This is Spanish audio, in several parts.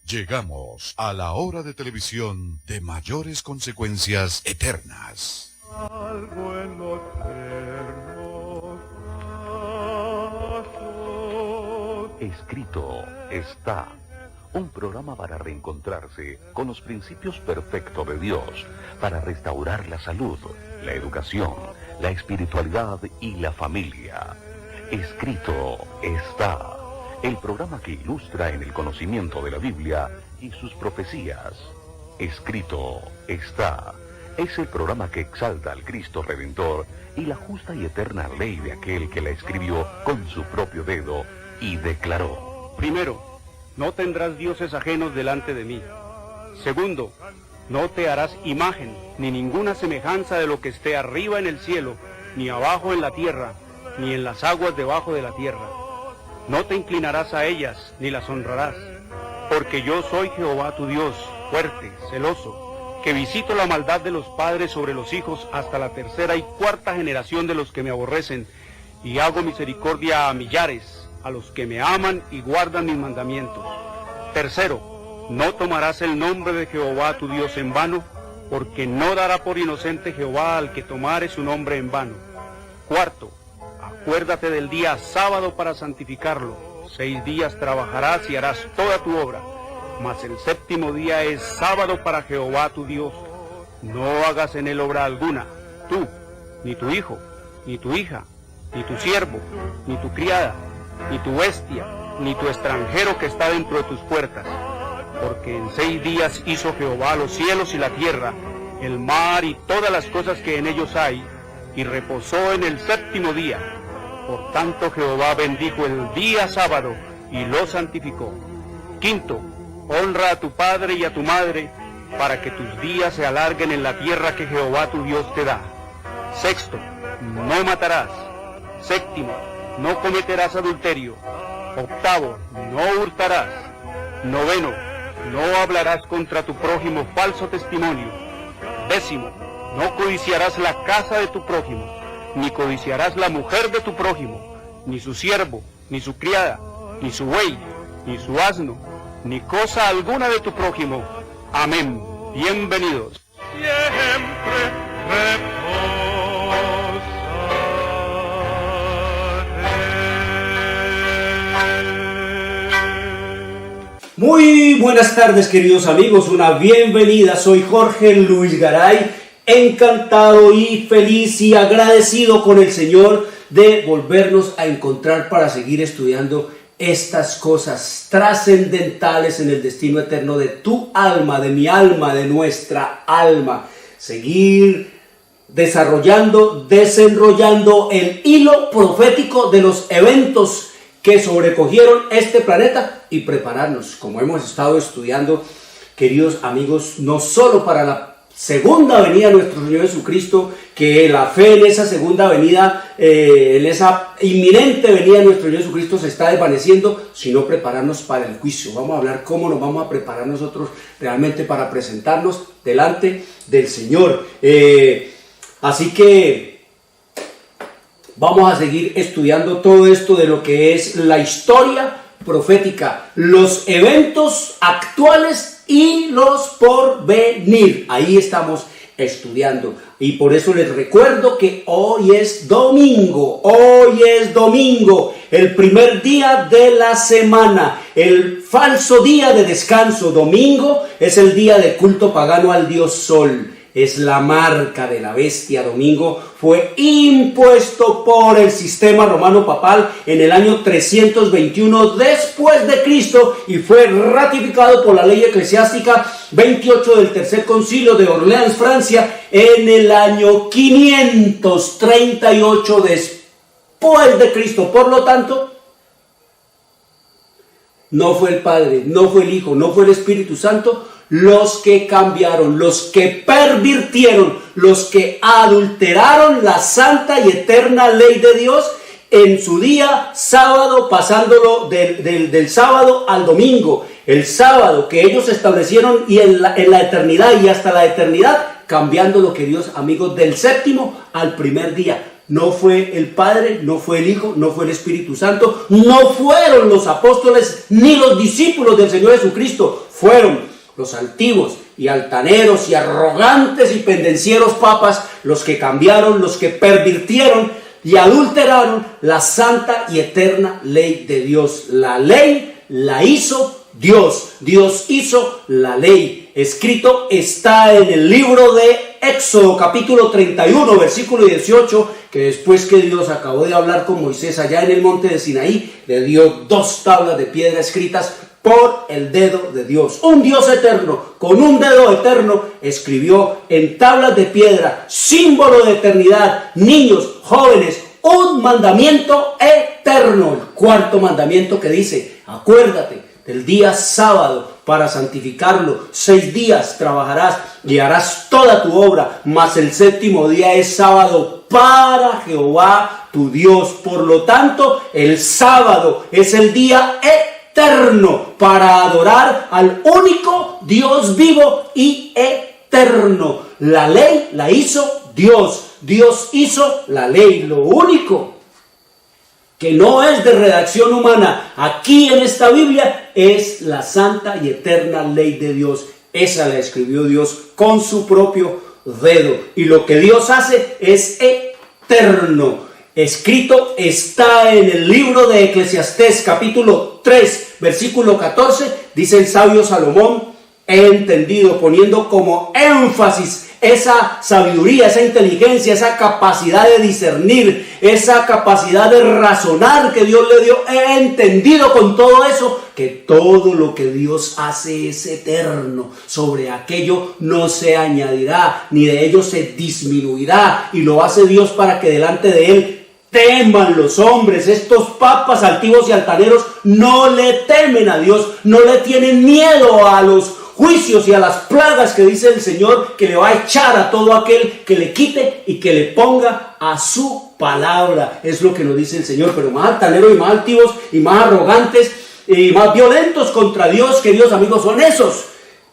Llegamos a la hora de televisión de mayores consecuencias eternas. Algo en los tiernos brazos. Escrito está. Un programa para reencontrarse con los principios perfectos de Dios, para restaurar la salud, la educación, la espiritualidad y la familia. Escrito está. El programa que ilustra en el conocimiento de la Biblia y sus profecías. Escrito está. Es el programa que exalta al Cristo Redentor y la justa y eterna ley de aquel que la escribió con su propio dedo y declaró. Primero, no tendrás dioses ajenos delante de mí. Segundo, no te harás imagen, ni ninguna semejanza de lo que esté arriba en el cielo, ni abajo en la tierra, ni en las aguas debajo de la tierra. No te inclinarás a ellas, ni las honrarás, porque yo soy Jehová tu Dios, fuerte, celoso, que visito la maldad de los padres sobre los hijos hasta la tercera y cuarta generación de los que me aborrecen, y hago misericordia a millares, a los que me aman y guardan mis mandamientos. Tercero, no tomarás el nombre de Jehová tu Dios en vano, porque no dará por inocente Jehová al que tomare su nombre en vano. Cuarto, acuérdate del día sábado para santificarlo. 6 días trabajarás y harás toda tu obra, mas el séptimo día es sábado para Jehová tu Dios. No hagas en él obra alguna, tú, ni tu hijo, ni tu hija, ni tu siervo, ni tu criada, ni tu bestia, ni tu extranjero que está dentro de tus puertas. Porque en 6 días hizo Jehová los cielos y la tierra, el mar y todas las cosas que en ellos hay, y reposó en el séptimo día. Por tanto Jehová bendijo el día sábado y lo santificó. Quinto, honra a tu padre y a tu madre, para que tus días se alarguen en la tierra que Jehová tu Dios te da. Sexto, no matarás. Séptimo, no cometerás adulterio. Octavo, no hurtarás. Noveno, no hablarás contra tu prójimo falso testimonio. Décimo, no codiciarás la casa de tu prójimo, ni codiciarás la mujer de tu prójimo, ni su siervo, ni su criada, ni su buey, ni su asno, ni cosa alguna de tu prójimo. Amén. Bienvenidos. Siempre Muy buenas tardes, queridos amigos, una bienvenida. Soy Jorge Luis Garay, encantado y feliz y agradecido con el Señor de volvernos a encontrar para seguir estudiando estas cosas trascendentales en el destino eterno de tu alma, de mi alma, de nuestra alma. Seguir desarrollando, desenrollando el hilo profético de los eventos que sobrecogieron este planeta y prepararnos, como hemos estado estudiando, queridos amigos, no solo para la segunda venida de nuestro Señor Jesucristo, que la fe en esa segunda venida, en esa inminente venida de nuestro Señor Jesucristo se está desvaneciendo, sino prepararnos para el juicio. Vamos a hablar cómo nos vamos a preparar nosotros realmente para presentarnos delante del Señor. Así que vamos a seguir estudiando todo esto de lo que es la historia profética, los eventos actuales y los por venir. Ahí estamos estudiando. Y por eso les recuerdo que hoy es domingo, el primer día de la semana, el falso día de descanso. Domingo es el día de culto pagano al dios Sol. Es la marca de la bestia. Domingo fue impuesto por el sistema romano papal en el año 321 después de Cristo y fue ratificado por la ley eclesiástica 28 del Tercer Concilio de Orleans, Francia, en el año 538 después de Cristo. Por lo tanto, no fue el Padre, no fue el Hijo, no fue el Espíritu Santo los que cambiaron, los que pervirtieron, los que adulteraron la santa y eterna ley de Dios en su día sábado, pasándolo del sábado al domingo. El sábado que ellos establecieron y en la eternidad y hasta la eternidad, cambiando lo que Dios, amigos, del séptimo al primer día. No fue el Padre, no fue el Hijo, no fue el Espíritu Santo, no fueron los apóstoles ni los discípulos del Señor Jesucristo. Fueron los altivos y altaneros y arrogantes y pendencieros papas los que cambiaron, los que pervirtieron y adulteraron la santa y eterna ley de Dios. La ley la hizo Dios. Dios hizo la ley. Escrito está en el libro de Éxodo capítulo 31 versículo 18, que después que Dios acabó de hablar con Moisés allá en el monte de Sinaí, le dio 2 tablas de piedra escritas por el dedo de Dios. Un Dios eterno, con un dedo eterno, escribió en tablas de piedra, símbolo de eternidad, niños, jóvenes, un mandamiento eterno. El 4.º mandamiento que dice, acuérdate del día sábado para santificarlo. 6 días trabajarás y harás toda tu obra, mas el 7º día es sábado para Jehová tu Dios. Por lo tanto, el sábado es el día eterno para adorar al único Dios vivo y eterno. La ley la hizo Dios. Dios hizo la ley. Lo único que no es de redacción humana aquí en esta Biblia es la santa y eterna ley de Dios. Esa la escribió Dios con su propio dedo. Y lo que Dios hace es eterno. Escrito está en el libro de Eclesiastés capítulo 3 versículo 14. Dice el sabio Salomón, he entendido, poniendo como énfasis esa sabiduría, esa inteligencia, esa capacidad de discernir, esa capacidad de razonar que Dios le dio. He entendido con todo eso que todo lo que Dios hace es eterno. Sobre aquello no se añadirá, ni de ello se disminuirá. Y lo hace Dios para que delante de Él teman los hombres. Estos papas altivos y altaneros no le temen a Dios, no le tienen miedo a los juicios y a las plagas que dice el Señor que le va a echar a todo aquel que le quite y que le ponga a su palabra. Es lo que nos dice el Señor. Pero más altaneros y más altivos y más arrogantes y más violentos contra Dios, queridos amigos, son esos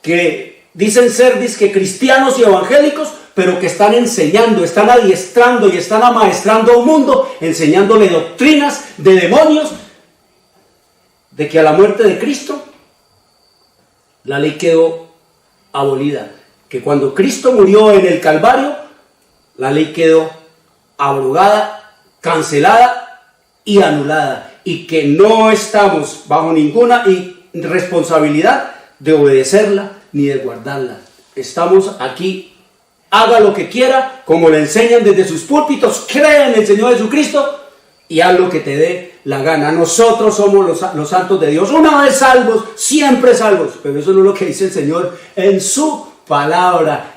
que dicen ser cristianos y evangélicos, pero que están enseñando, están adiestrando y están amaestrando a un mundo, enseñándole doctrinas de demonios, de que a la muerte de Cristo la ley quedó abolida, que cuando Cristo murió en el Calvario, la ley quedó abrogada, cancelada y anulada, y que no estamos bajo ninguna responsabilidad de obedecerla ni de guardarla. Estamos aquí, haga lo que quiera, como le enseñan desde sus púlpitos, cree en el Señor Jesucristo y haz lo que te dé la gana. Nosotros somos los santos de Dios, una vez salvos, siempre salvos. Pero eso no es lo que dice el Señor en su palabra.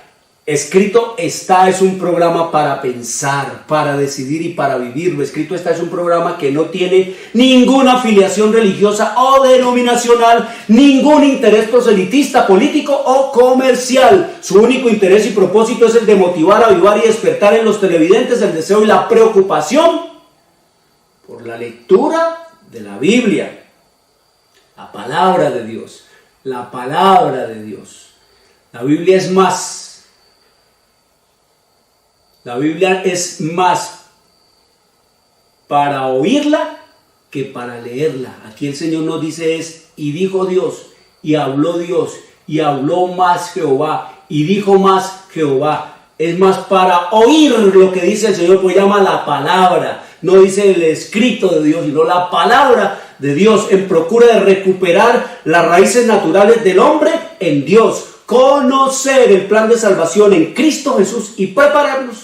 Escrito está es un programa para pensar, para decidir y para vivirlo. Escrito está es un programa que no tiene ninguna afiliación religiosa o denominacional, ningún interés proselitista, político o comercial. Su único interés y propósito es el de motivar, avivar y despertar en los televidentes el deseo y la preocupación por la lectura de la Biblia, la palabra de Dios, la palabra de Dios. La Biblia es más. La Biblia es más para oírla que para leerla. Aquí el Señor nos dice y dijo Dios, y habló más Jehová, y dijo más Jehová. Es más para oír lo que dice el Señor, pues llama la palabra. No dice el escrito de Dios, sino la palabra de Dios, en procura de recuperar las raíces naturales del hombre en Dios, conocer el plan de salvación en Cristo Jesús y prepararnos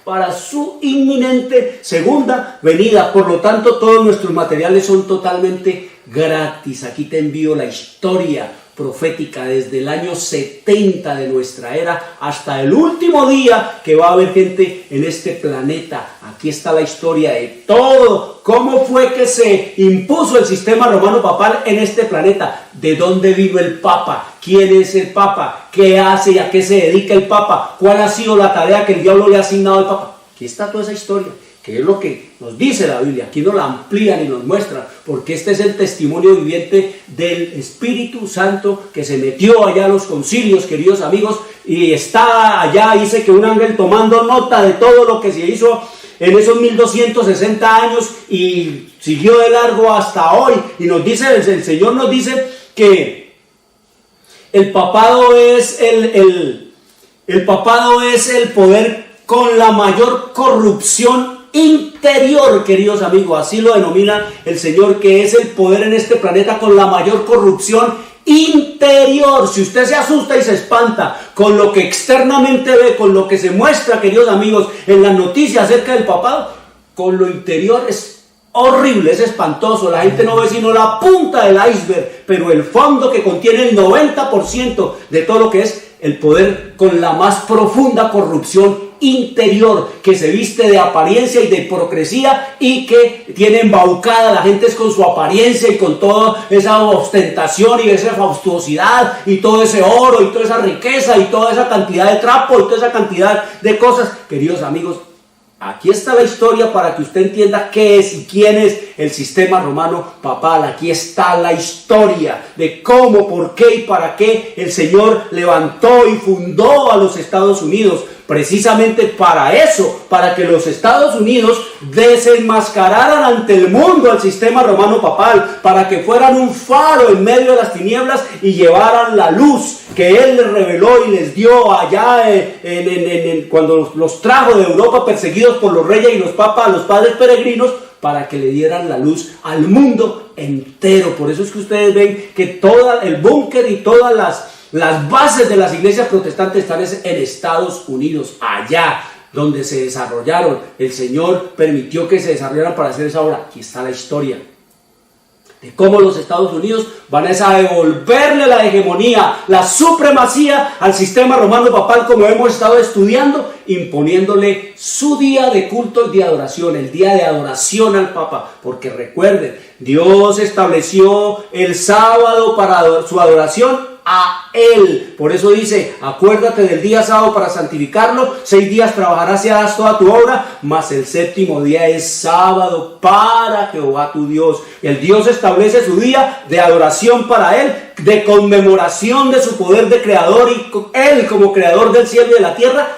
para su inminente segunda venida. Por lo tanto, todos nuestros materiales son totalmente gratis. Aquí te envío la historia profética desde el año 70 de nuestra era hasta el último día que va a haber gente en este planeta. Aquí está la historia de todo, cómo fue que se impuso el sistema romano papal en este planeta, de dónde vino el Papa, quién es el Papa, qué hace y a qué se dedica el Papa, cuál ha sido la tarea que el diablo le ha asignado al Papa. Aquí está toda esa historia que es lo que nos dice la Biblia. Aquí nos la amplían y nos muestran, porque este es el testimonio viviente del Espíritu Santo que se metió allá a los concilios, queridos amigos, y está allá. Dice que un ángel tomando nota de todo lo que se hizo en esos 1260 años y siguió de largo hasta hoy. Y nos dice, el Señor nos dice que el papado es el papado es el poder con la mayor corrupción interior, queridos amigos. Así lo denomina el Señor, que es el poder en este planeta con la mayor corrupción interior. Si usted se asusta y se espanta con lo que externamente ve, con lo que se muestra, queridos amigos, en las noticias acerca del papado, con lo interior es horrible, es espantoso. La gente no ve sino la punta del iceberg, pero el fondo que contiene el 90% de todo lo que es el poder con la más profunda corrupción interior, que se viste de apariencia y de hipocresía y que tiene embaucada la gente es con su apariencia y con toda esa ostentación y esa fastuosidad y todo ese oro y toda esa riqueza y toda esa cantidad de trapo y toda esa cantidad de cosas. Queridos amigos, aquí está la historia para que usted entienda qué es y quién es el sistema romano papal. Aquí está la historia de cómo, por qué y para qué el Señor levantó y fundó a los Estados Unidos. Precisamente para eso, para que los Estados Unidos desenmascararan ante el mundo al sistema romano papal, para que fueran un faro en medio de las tinieblas y llevaran la luz que Él les reveló y les dio allá cuando los trajo de Europa perseguidos por los reyes y los papas, a los padres peregrinos, para que le dieran la luz al mundo entero. Por eso es que ustedes ven que todo el búnker y todas las bases de las iglesias protestantes están en Estados Unidos, allá donde se desarrollaron. El Señor permitió que se desarrollaran para hacer esa obra. Aquí está la historia de cómo los Estados Unidos van a devolverle la hegemonía, la supremacía al sistema romano papal, como hemos estado estudiando, imponiéndole su día de culto y de adoración, el día de adoración al Papa. Porque recuerden, Dios estableció el sábado para su adoración a Él. Por eso dice: acuérdate del día sábado para santificarlo, 6 días trabajarás y harás toda tu obra, mas el 7º día es sábado para Jehová tu Dios. El Dios establece su día de adoración para Él, de conmemoración de su poder de creador y Él como creador del cielo y de la tierra.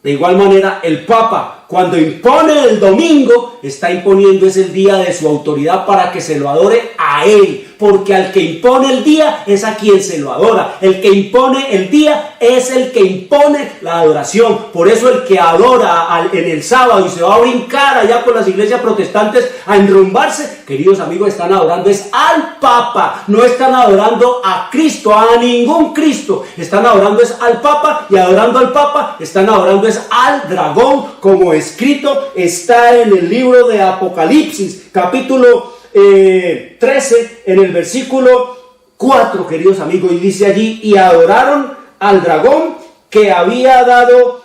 De igual manera, el Papa, cuando impone el domingo, está imponiendo ese día de su autoridad para que se lo adore a Él. Porque al que impone el día es a quien se lo adora. El que impone el día es el que impone la adoración. Por eso el que adora en el sábado y se va a brincar allá con las iglesias protestantes a enrumbarse, queridos amigos, están adorando es al Papa. No están adorando a Cristo, a ningún Cristo. Están adorando es al Papa, y adorando al Papa están adorando es al dragón, como escrito está en el libro de Apocalipsis, capítulo 13, en el versículo 4, queridos amigos, y dice allí: y adoraron al dragón que había dado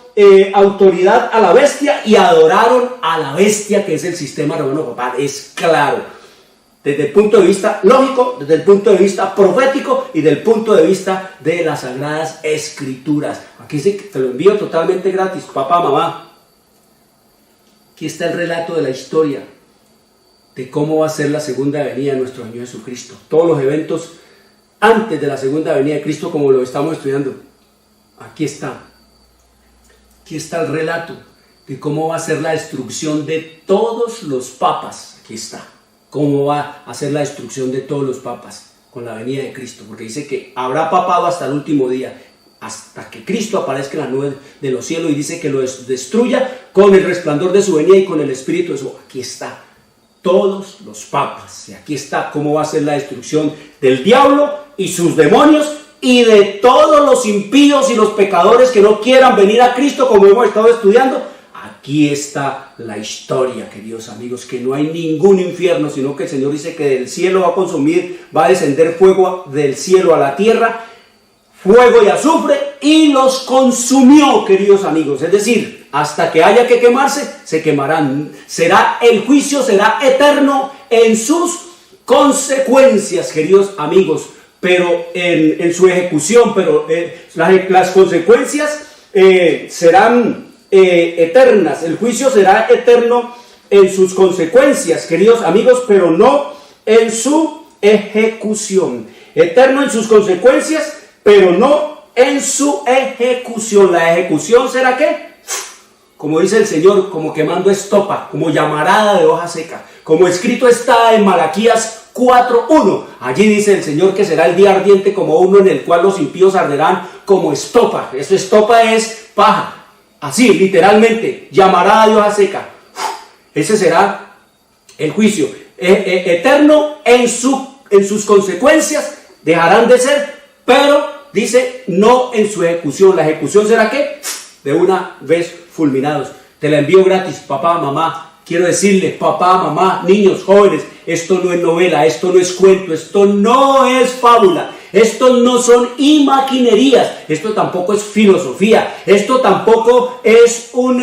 autoridad a la bestia, y adoraron a la bestia, que es el sistema romano papal. Es claro, desde el punto de vista lógico, desde el punto de vista profético y del punto de vista de las Sagradas Escrituras. Aquí sí, te lo envío totalmente gratis, papá, mamá. Aquí está el relato de la historia de cómo va a ser la segunda venida de nuestro Señor Jesucristo. Todos los eventos antes de la segunda venida de Cristo, como lo estamos estudiando. Aquí está. Aquí está el relato de cómo va a ser la destrucción de todos los papas. Aquí está. Cómo va a ser la destrucción de todos los papas con la venida de Cristo. Porque dice que habrá papado hasta el último día, hasta que Cristo aparezca en la nube de los cielos, y dice que lo destruya con el resplandor de su venida y con el espíritu de su... Aquí está. Todos los papas. Y aquí está cómo va a ser la destrucción del diablo y sus demonios y de todos los impíos y los pecadores que no quieran venir a Cristo, como hemos estado estudiando. Aquí está la historia, queridos amigos, que no hay ningún infierno, sino que el Señor dice que del cielo va a consumir, va a descender fuego del cielo a la tierra, fuego y azufre, y los consumió, queridos amigos. Es decir, hasta que haya que quemarse, se quemarán. El juicio será eterno en sus consecuencias, queridos amigos, pero en su ejecución, pero las consecuencias serán eternas. El juicio será eterno en sus consecuencias, queridos amigos, pero no en su ejecución. Eterno en sus consecuencias, pero no en su ejecución. La ejecución será ¿qué? Como dice el Señor, como quemando estopa, como llamarada de hoja seca, como escrito está en Malaquías 4:1. Allí dice el Señor que será el día ardiente como uno, en el cual los impíos arderán como estopa. Eso estopa es paja, así literalmente, llamarada de hoja seca. Ese será el juicio eterno en sus consecuencias. Dejarán de ser, pero dice no en su ejecución. La ejecución será ¿qué? De una vez fulminados. Te la envío gratis, papá, mamá. Quiero decirle, papá, mamá, niños, jóvenes, esto no es novela, esto no es cuento, esto no es fábula, esto no son imaginerías, esto tampoco es filosofía, esto tampoco es un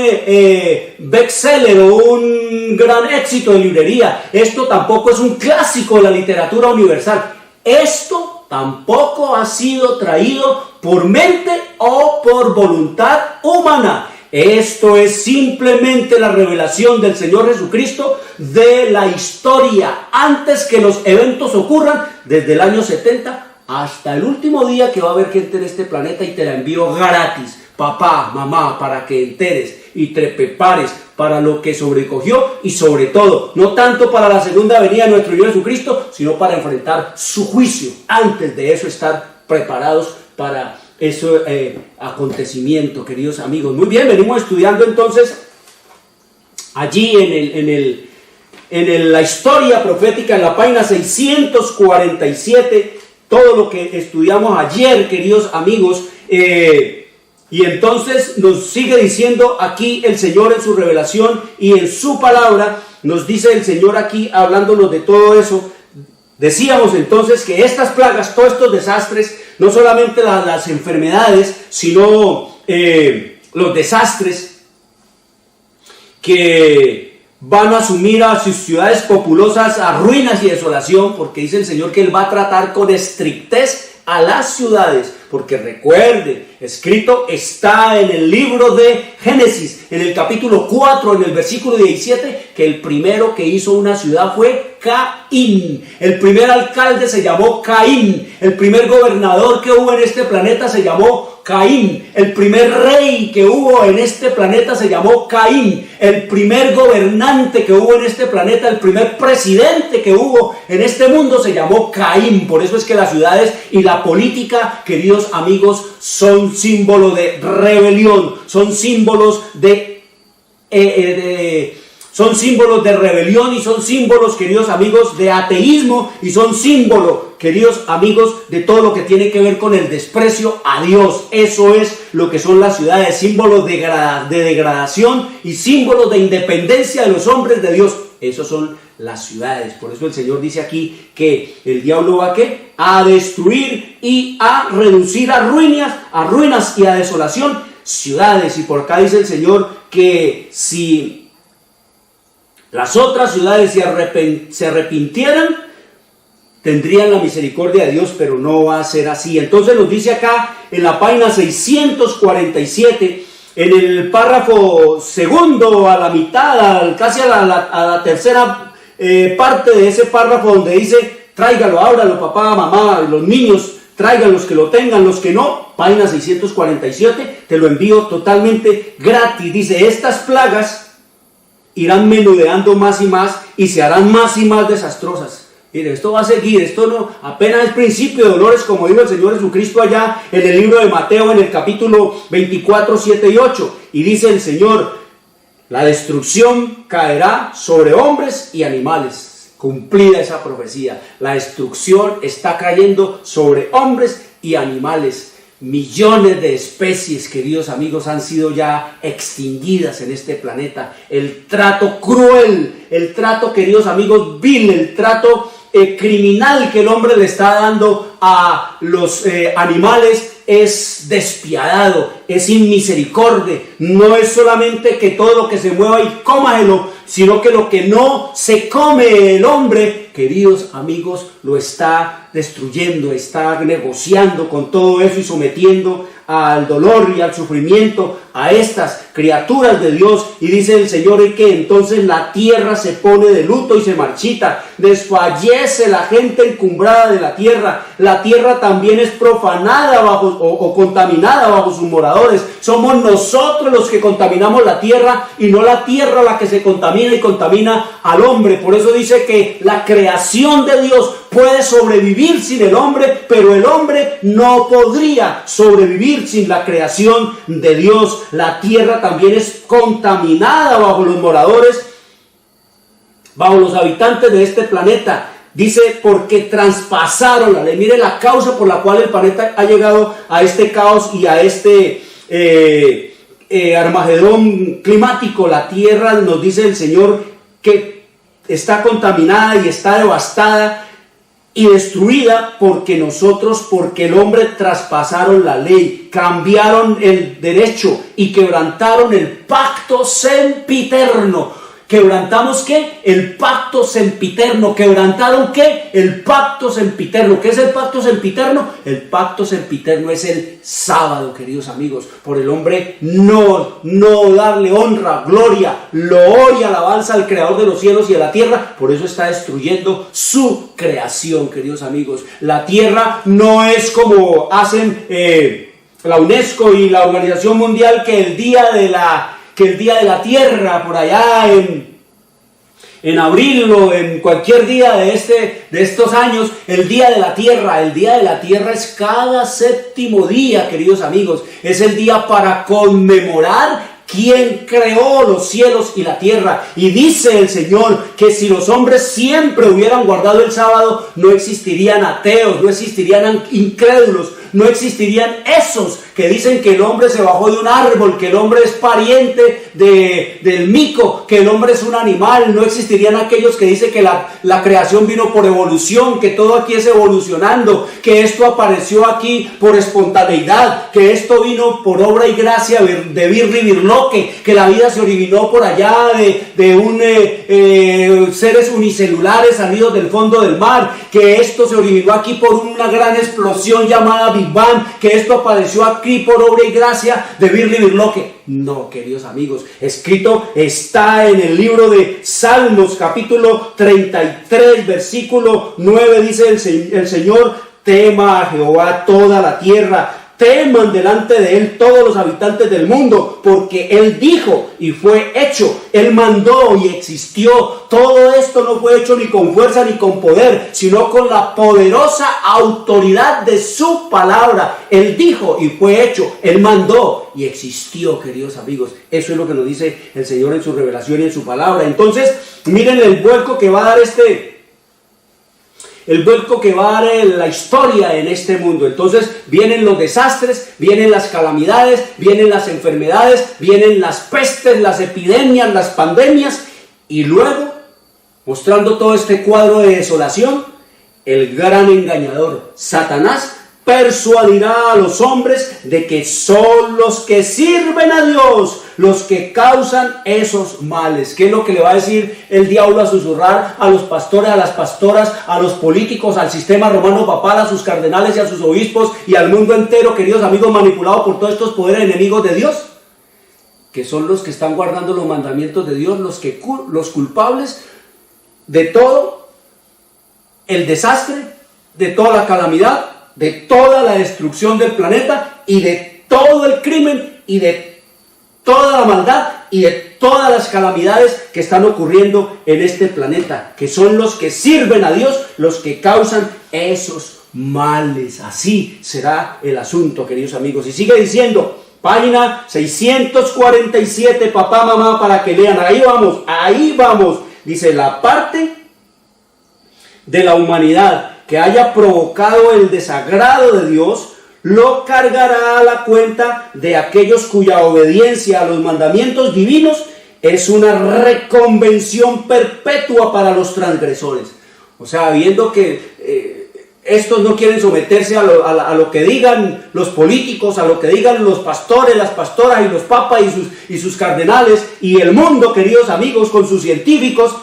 bestseller o un gran éxito de librería, esto tampoco es un clásico de la literatura universal. Esto tampoco ha sido traído por mente o por voluntad humana. Esto es simplemente la revelación del Señor Jesucristo de la historia, antes que los eventos ocurran, desde el año 70 hasta el último día que va a haber gente en este planeta, y te la envío gratis, papá, mamá, para que enteres y te prepares para lo que sobrecogió, y sobre todo, no tanto para la segunda venida de nuestro Señor Jesucristo, sino para enfrentar su juicio. Antes de eso, estar preparados para ese acontecimiento, queridos amigos. Muy bien, venimos estudiando entonces allí en la historia profética, en la página 647, todo lo que estudiamos ayer, queridos amigos, y entonces nos sigue diciendo aquí el Señor en su revelación y en su palabra. Nos dice el Señor aquí, hablándonos de todo eso. Decíamos entonces que estas plagas, todos estos desastres, no solamente las enfermedades, sino los desastres que van a sumir a sus ciudades populosas a ruinas y desolación, porque dice el Señor que Él va a tratar con estrictez a las ciudades, porque recuerde, escrito está en el libro de Génesis, en el capítulo 4, en el versículo 17, que el primero que hizo una ciudad fue Caín. El primer alcalde se llamó Caín. El primer gobernador que hubo en este planeta se llamó Caín. El primer rey que hubo en este planeta se llamó Caín. El primer gobernante que hubo en este planeta, el primer presidente que hubo en este mundo se llamó Caín. Por eso es que las ciudades y la política, queridos amigos, son símbolo de rebelión, son símbolos de rebelión, y son símbolos, queridos amigos, de ateísmo, y son símbolos, queridos amigos, de todo lo que tiene que ver con el desprecio a Dios. Eso es lo que son las ciudades, símbolos de degradación y símbolos de independencia de los hombres de Dios. Esos son las ciudades. Por eso el Señor dice aquí que el diablo va ¿qué? A destruir y a reducir a ruinas y a desolación ciudades. Y por acá dice el Señor que si las otras ciudades se arrepintieran, tendrían la misericordia de Dios, pero no va a ser así. Entonces nos dice acá en la página 647, en el párrafo segundo, a la mitad, casi a la tercera parte de ese párrafo, donde dice: tráigalo, ábralo, papá, mamá, los niños, traigan los que lo tengan, los que no. Página 647, te lo envío totalmente gratis. Dice: estas plagas irán menudeando más y más y se harán más y más desastrosas. Mire, esto va a seguir, esto no apenas es principio de dolores, como dijo el Señor Jesucristo allá en el libro de Mateo, en el capítulo 24, 7 y 8. Y dice el Señor: la destrucción caerá sobre hombres y animales. Cumplida esa profecía, la destrucción está cayendo sobre hombres y animales. Millones de especies, queridos amigos, han sido ya extinguidas en este planeta. El trato cruel, el trato, queridos amigos, vil, el trato criminal que el hombre le está dando a los animales es despiadado, es sin misericordia. No es solamente que todo lo que se mueva y cómalo, sino que lo que no se come el hombre, queridos amigos, lo está destruyendo, está negociando con todo eso y sometiendo al dolor y al sufrimiento a estas criaturas de Dios, y dice el Señor que entonces la tierra se pone de luto y se marchita, desfallece la gente encumbrada de la tierra también es profanada bajo o contaminada bajo sus moradores. Somos nosotros los que contaminamos la tierra y no la tierra la que se contamina y contamina al hombre. Por eso dice que la creación de Dios puede sobrevivir sin el hombre, pero el hombre no podría sobrevivir sin la creación de Dios. La tierra también es contaminada bajo los moradores, bajo los habitantes de este planeta. Dice, porque traspasaron la ley. Mire la causa por la cual el planeta ha llegado a este caos y a este Armagedón climático. La tierra, nos dice el Señor, que está contaminada y está devastada y destruida porque el hombre traspasaron la ley, cambiaron el derecho y quebrantaron el pacto sempiterno. ¿Quebrantamos qué? El pacto sempiterno. ¿Quebrantaron qué? El pacto sempiterno. ¿Qué es el pacto sempiterno? El pacto sempiterno es el sábado, queridos amigos. Por el hombre no darle honra, gloria, loor y alabanza al creador de los cielos y de la tierra. Por eso está destruyendo su creación, queridos amigos. La tierra no es como hacen la UNESCO y la Organización Mundial, que el día de la tierra, por allá en abril o en cualquier día de estos años, el día de la tierra es cada séptimo día, queridos amigos. Es el día para conmemorar quién creó los cielos y la tierra. Y dice el Señor que si los hombres siempre hubieran guardado el sábado, no existirían ateos, no existirían incrédulos, no existirían esos que dicen que el hombre se bajó de un árbol, que el hombre es pariente del mico, que el hombre es un animal. No existirían aquellos que dicen que la creación vino por evolución, que todo aquí es evolucionando, que esto apareció aquí por espontaneidad, que esto vino por obra y gracia de Birloque, que la vida se originó por allá de seres unicelulares salidos del fondo del mar, que esto se originó aquí por una gran explosión llamada Big Bang, que esto apareció aquí por obra y gracia de Birloque. No, queridos amigos, escrito está en el libro de Salmos, capítulo 33, versículo 9, dice el Señor: tema a Jehová toda la tierra, teman delante de él todos los habitantes del mundo, porque él dijo y fue hecho, él mandó y existió. Todo esto no fue hecho ni con fuerza ni con poder, sino con la poderosa autoridad de su palabra. Él dijo y fue hecho, él mandó y existió, queridos amigos. Eso es lo que nos dice el Señor en su revelación y en su palabra. Entonces, miren el vuelco que va a dar la historia en este mundo. Entonces vienen los desastres, vienen las calamidades, vienen las enfermedades, vienen las pestes, las epidemias, las pandemias, y luego, mostrando todo este cuadro de desolación, el gran engañador, Satanás, persuadirá a los hombres de que son los que sirven a Dios los que causan esos males. ¿Qué es lo que le va a decir el diablo a susurrar a los pastores, a las pastoras, a los políticos, al sistema romano papal, a sus cardenales y a sus obispos y al mundo entero, queridos amigos, manipulado por todos estos poderes enemigos de Dios? Que son los que están guardando los mandamientos de Dios, los culpables de todo el desastre, de toda la calamidad, de toda la destrucción del planeta y de todo el crimen y de toda la maldad y de todas las calamidades que están ocurriendo en este planeta, que son los que sirven a Dios, los que causan esos males. Así será el asunto, queridos amigos. Y sigue diciendo, página 647, papá, mamá, para que lean. Ahí vamos. Dice, la parte de la humanidad que haya provocado el desagrado de Dios, lo cargará a la cuenta de aquellos cuya obediencia a los mandamientos divinos es una reconvención perpetua para los transgresores. O sea, viendo que estos no quieren someterse a lo que digan los políticos, a lo que digan los pastores, las pastoras y los papas y sus cardenales y el mundo, queridos amigos, con sus científicos.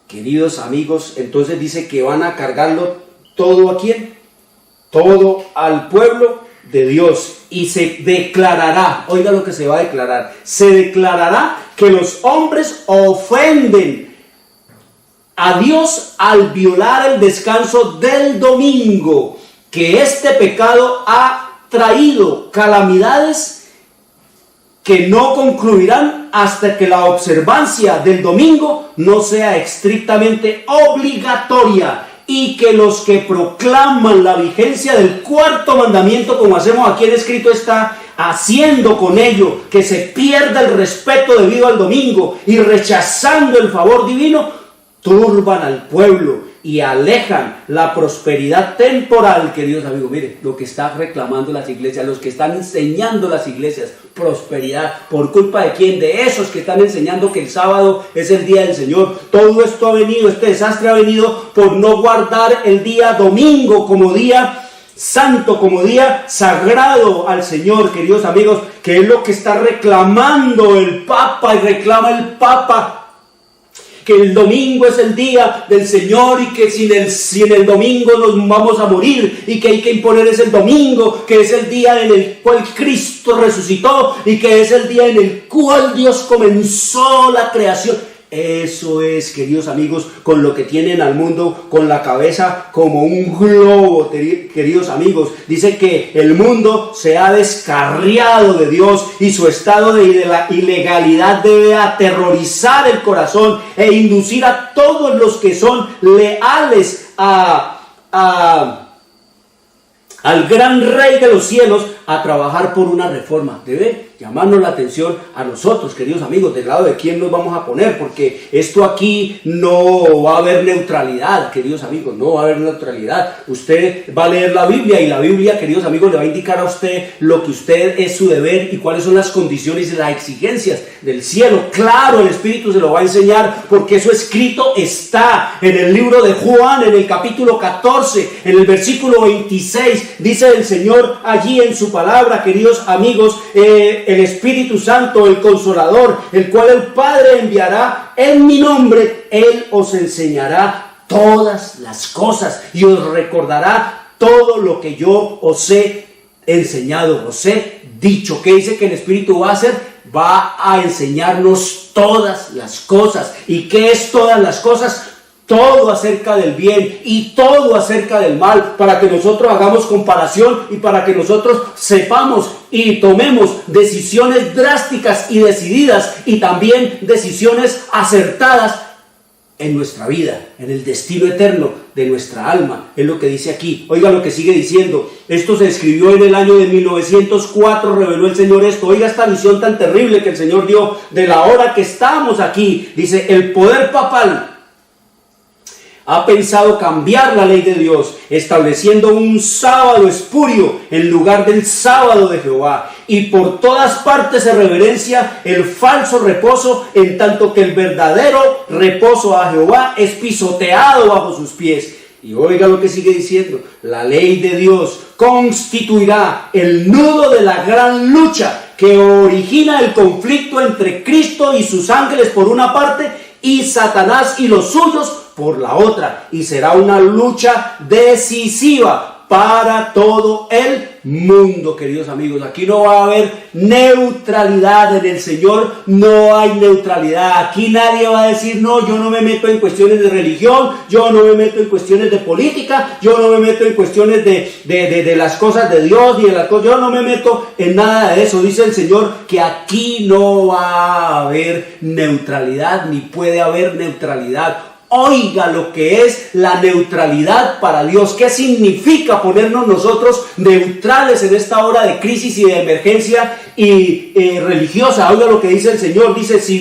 Queridos amigos, entonces dice que van a cargarlo todo ¿a quién? Todo al pueblo de Dios y se declarará, oiga lo que se va a declarar, se declarará que los hombres ofenden a Dios al violar el descanso del domingo, que este pecado ha traído calamidades que no concluirán hasta que la observancia del domingo no sea estrictamente obligatoria, y que los que proclaman la vigencia del cuarto mandamiento, como hacemos aquí en escrito está, haciendo con ello que se pierda el respeto debido al domingo y rechazando el favor divino, turban al pueblo y alejan la prosperidad temporal. Queridos amigos, miren lo que están reclamando las iglesias, los que están enseñando las iglesias, prosperidad. ¿Por culpa de quién? De esos que están enseñando que el sábado es el día del Señor. Todo esto ha venido, este desastre ha venido por no guardar el día domingo como día santo, como día sagrado al Señor, queridos amigos, que es lo que está reclamando el Papa, y reclama el Papa, que el domingo es el día del Señor y que sin el domingo nos vamos a morir, y que hay que imponer ese domingo, que es el día en el cual Cristo resucitó y que es el día en el cual Dios comenzó la creación. Eso es, queridos amigos, con lo que tienen al mundo con la cabeza como un globo, queridos amigos. Dice que el mundo se ha descarriado de Dios y su estado de la ilegalidad debe aterrorizar el corazón e inducir a todos los que son leales al gran Rey de los cielos a trabajar por una reforma. Debe llamarnos la atención a nosotros, queridos amigos, del lado de quién nos vamos a poner, porque esto aquí no va a haber neutralidad, queridos amigos, no va a haber neutralidad. Usted va a leer la Biblia y la Biblia, queridos amigos, le va a indicar a usted lo que usted es su deber y cuáles son las condiciones y las exigencias del cielo. Claro, el Espíritu se lo va a enseñar, porque eso escrito está en el libro de Juan, en el capítulo 14, en el versículo 26, dice el Señor allí en su palabra, queridos amigos, el Espíritu Santo, el Consolador, el cual el Padre enviará en mi nombre, Él os enseñará todas las cosas y os recordará todo lo que yo os he enseñado, os he dicho. ¿Qué dice que el Espíritu va a hacer? Va a enseñarnos todas las cosas. ¿Y qué es todas las cosas? Todo acerca del bien y todo acerca del mal, para que nosotros hagamos comparación y para que nosotros sepamos y tomemos decisiones drásticas y decididas, y también decisiones acertadas en nuestra vida, en el destino eterno de nuestra alma. Es lo que dice aquí. Oiga lo que sigue diciendo. Esto se escribió en el año de 1904, reveló el Señor esto. Oiga esta visión tan terrible que el Señor dio de la hora que estamos aquí. Dice, el poder papal ha pensado cambiar la ley de Dios, estableciendo un sábado espurio en lugar del sábado de Jehová. Y por todas partes se reverencia el falso reposo, en tanto que el verdadero reposo a Jehová es pisoteado bajo sus pies. Y oiga lo que sigue diciendo. La ley de Dios constituirá el nudo de la gran lucha que origina el conflicto entre Cristo y sus ángeles por una parte, y Satanás y los suyos por la otra, y será una lucha decisiva para todo el mundo, queridos amigos. Aquí no va a haber neutralidad en el Señor, no hay neutralidad. Aquí nadie va a decir, no, yo no me meto en cuestiones de religión, yo no me meto en cuestiones de política, yo no me meto en cuestiones de las cosas de Dios, ni de las cosas, yo no me meto en nada de eso. Dice el Señor que aquí no va a haber neutralidad, ni puede haber neutralidad. Oiga lo que es la neutralidad para Dios. ¿Qué significa ponernos nosotros neutrales en esta hora de crisis y de emergencia y religiosa? Oiga lo que dice el Señor. Dice, si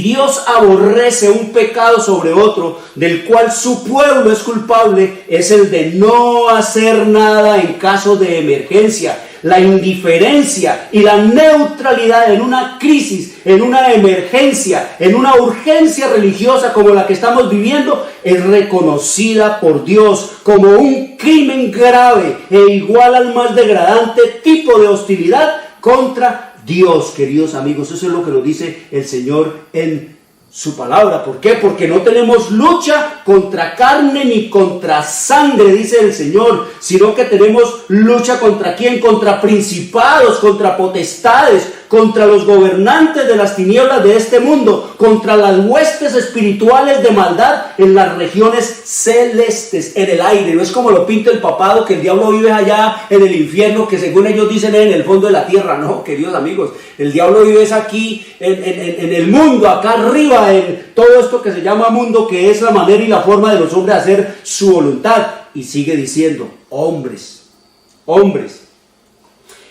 Dios aborrece un pecado sobre otro, del cual su pueblo es culpable, es el de no hacer nada en caso de emergencia. La indiferencia y la neutralidad en una crisis, en una emergencia, en una urgencia religiosa como la que estamos viviendo, es reconocida por Dios como un crimen grave e igual al más degradante tipo de hostilidad contra Dios, queridos amigos. Eso es lo que nos dice el Señor en su palabra. ¿Por qué? Porque no tenemos lucha contra carne ni contra sangre, dice el Señor, sino que tenemos lucha contra ¿quién? Contra principados, contra potestades, contra los gobernantes de las tinieblas de este mundo, contra las huestes espirituales de maldad en las regiones celestes, en el aire. No es como lo pinta el papado, que el diablo vive allá en el infierno, que según ellos dicen es en el fondo de la tierra. No, queridos amigos, el diablo vive es aquí en el mundo, acá arriba, en todo esto que se llama mundo, que es la manera y la forma de los hombres de hacer su voluntad. Y sigue diciendo, hombres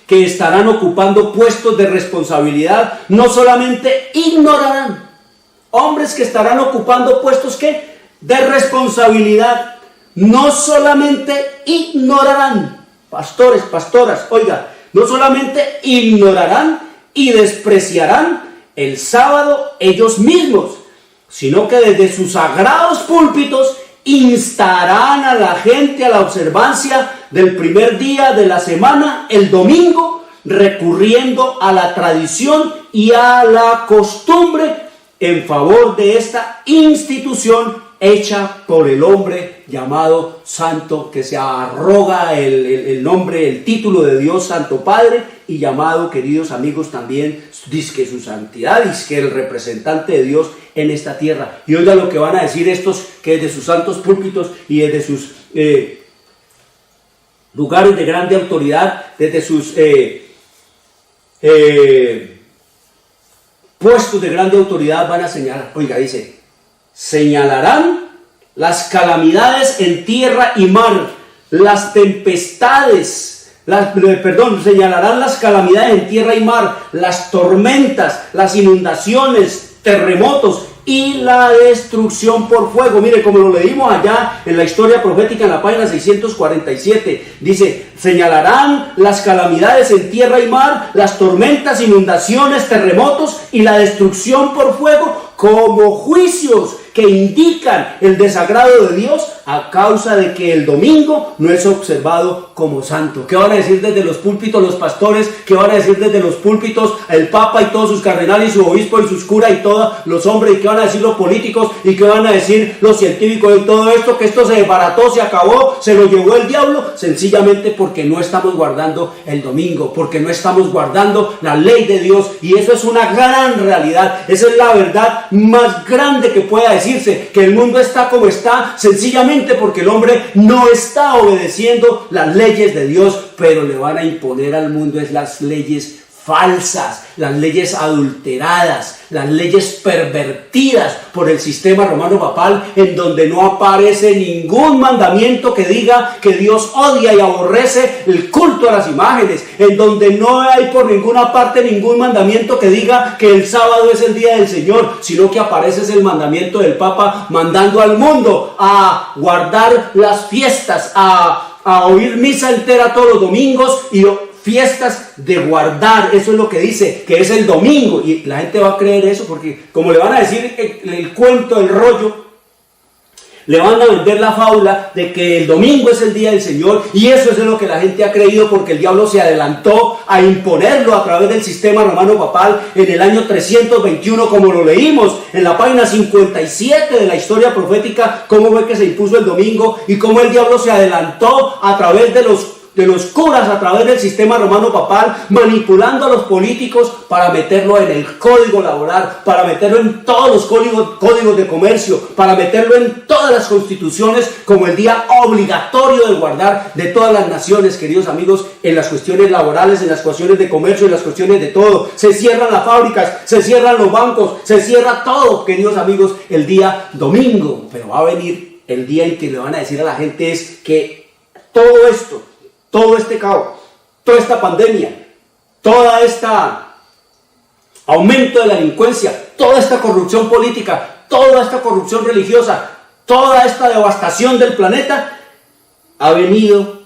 que estarán ocupando puestos de responsabilidad, no solamente ignorarán, hombres que estarán ocupando puestos ¿qué? De responsabilidad, no solamente ignorarán, pastores, pastoras, oiga, no solamente ignorarán y despreciarán el sábado ellos mismos, sino que desde sus sagrados púlpitos instarán a la gente a la observancia del primer día de la semana, el domingo, recurriendo a la tradición y a la costumbre en favor de esta institución hecha por el hombre llamado Santo, que se arroga el nombre, el título de Dios Santo Padre, y llamado, queridos amigos, también dizque su santidad, dizque el representante de Dios en esta tierra. Y oiga lo que van a decir estos, que desde sus santos púlpitos y desde sus lugares de grande autoridad, desde sus puestos de grande autoridad, van a señalar. Oiga, dice, señalarán las calamidades en tierra y mar, las tempestades, señalarán las calamidades en tierra y mar, las tormentas, las inundaciones, terremotos y la destrucción por fuego. Mire, como lo leímos allá en la historia profética en la página 647, dice, señalarán las calamidades en tierra y mar, las tormentas, inundaciones, terremotos y la destrucción por fuego como juicios que indican el desagrado de Dios a causa de que el domingo no es observado como santo. ¿Qué van a decir desde los púlpitos los pastores? ¿Qué van a decir desde los púlpitos el Papa y todos sus cardenales y su obispo y sus curas y todos los hombres? ¿Y qué van a decir los políticos? ¿Y qué van a decir los científicos y todo esto? Que esto se desbarató, se acabó, se lo llevó el diablo, sencillamente porque no estamos guardando el domingo, porque no estamos guardando la ley de Dios. Y eso es una gran realidad. Esa es la verdad más grande que pueda decirse, que el mundo está como está sencillamente porque el hombre no está obedeciendo las leyes de Dios, pero le van a imponer al mundo es las leyes falsas, las leyes adulteradas, las leyes pervertidas por el sistema romano papal, en donde no aparece ningún mandamiento que diga que Dios odia y aborrece el culto a las imágenes, en donde no hay por ninguna parte ningún mandamiento que diga que el sábado es el día del Señor, sino que aparece el mandamiento del Papa mandando al mundo a guardar las fiestas, a oír misa entera todos los domingos y fiestas de guardar. Eso es lo que dice, que es el domingo, y la gente va a creer eso porque como le van a decir el cuento, el rollo, le van a vender la fábula de que el domingo es el día del Señor, y eso es lo que la gente ha creído porque el diablo se adelantó a imponerlo a través del sistema romano papal en el año 321, como lo leímos en la página 57 de la historia profética, cómo fue que se impuso el domingo y cómo el diablo se adelantó a través de los curas, a través del sistema romano papal, manipulando a los políticos para meterlo en el código laboral, para meterlo en todos los códigos de comercio, para meterlo en todas las constituciones como el día obligatorio de guardar de todas las naciones, queridos amigos, en las cuestiones laborales, en las cuestiones de comercio, en las cuestiones de todo. Se cierran las fábricas, se cierran los bancos, se cierra todo, queridos amigos, el día domingo. Pero va a venir el día en que le van a decir a la gente es que todo esto, todo este caos, toda esta pandemia, toda esta aumento de la delincuencia, toda esta corrupción política, toda esta corrupción religiosa, toda esta devastación del planeta ha venido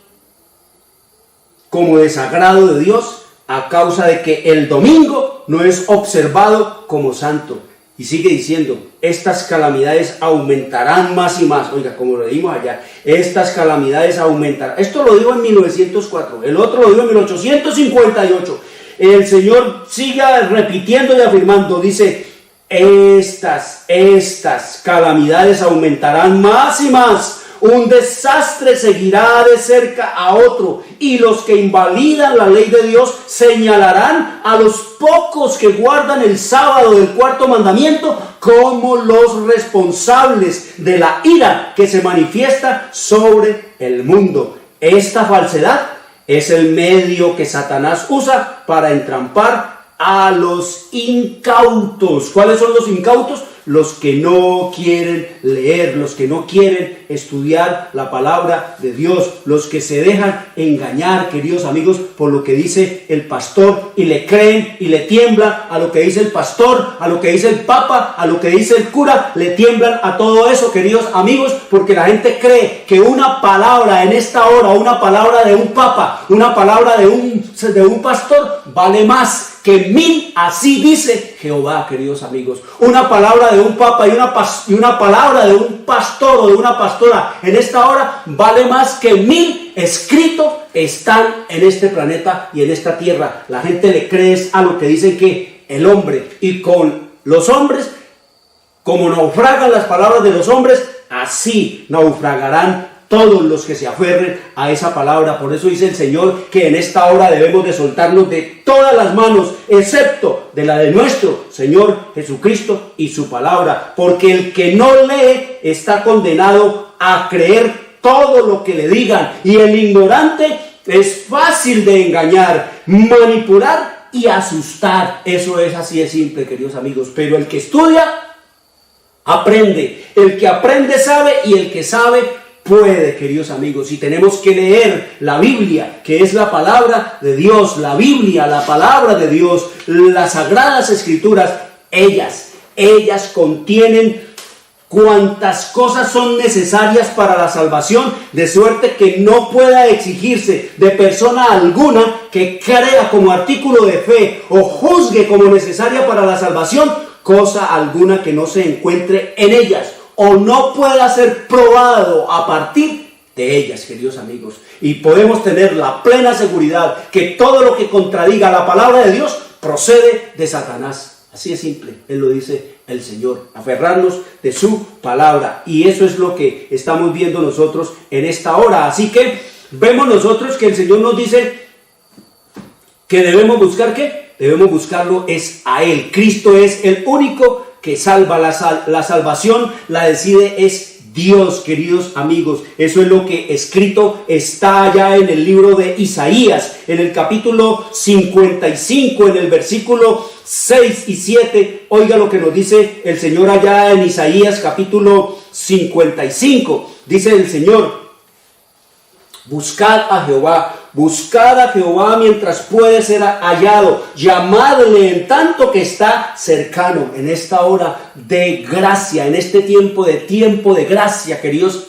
como desagrado de Dios a causa de que el domingo no es observado como santo. Y sigue diciendo, estas calamidades aumentarán más y más. Oiga, como lo leímos allá, estas calamidades aumentarán. Esto lo dijo en 1904, el otro lo dijo en 1858. El Señor sigue repitiendo y afirmando, dice, estas calamidades aumentarán más y más. Un desastre seguirá de cerca a otro, y los que invalidan la ley de Dios señalarán a los pocos que guardan el sábado del cuarto mandamiento como los responsables de la ira que se manifiesta sobre el mundo. Esta falsedad es el medio que Satanás usa para entrampar a los incautos. ¿Cuáles son los incautos? Los que no quieren leer, los que no quieren estudiar la palabra de Dios, los que se dejan engañar, queridos amigos, por lo que dice el pastor y le creen y le tiemblan a lo que dice el pastor, a lo que dice el papa, a lo que dice el cura, le tiemblan a todo eso, queridos amigos, porque la gente cree que una palabra en esta hora, una palabra de un papa, una palabra de un pastor vale más que 1000, así dice Jehová, queridos amigos. Una palabra de un papa y una palabra de un pastor o de una pastora en esta hora vale más que 1000 escritos están en este planeta y en esta tierra. La gente le cree a lo que dicen que el hombre, y con los hombres, como naufragan las palabras de los hombres, así naufragarán todos los que se aferren a esa palabra. Por eso dice el Señor que en esta hora debemos de soltarnos de todas las manos, excepto de la de nuestro Señor Jesucristo y su palabra. Porque el que no lee está condenado a creer todo lo que le digan. Y el ignorante es fácil de engañar, manipular y asustar. Eso es así de simple, queridos amigos. Pero el que estudia, aprende. El que aprende sabe, y el que sabe puede, queridos amigos. Y tenemos que leer la Biblia, que es la palabra de Dios. La Biblia, la palabra de Dios, las sagradas escrituras, ellas contienen cuantas cosas son necesarias para la salvación, de suerte que no pueda exigirse de persona alguna que crea como artículo de fe o juzgue como necesaria para la salvación cosa alguna que no se encuentre en ellas o no pueda ser probado a partir de ellas, queridos amigos. Y podemos tener la plena seguridad que todo lo que contradiga la palabra de Dios procede de Satanás. Así es simple, Él lo dice el Señor, aferrarnos de su palabra. Y eso es lo que estamos viendo nosotros en esta hora. Así que vemos nosotros que el Señor nos dice que debemos buscar, ¿qué? Debemos buscarlo es a Él. Cristo es el único que salva. La salvación la decide es Dios, queridos amigos. Eso es lo que escrito está allá en el libro de Isaías, en el capítulo 55, en el versículo 6 y 7. Oiga lo que nos dice el Señor allá en Isaías capítulo 55. Dice el Señor: buscad a Jehová mientras puede ser hallado, llamadle en tanto que está cercano. En esta hora de gracia, en este tiempo de gracia, queridos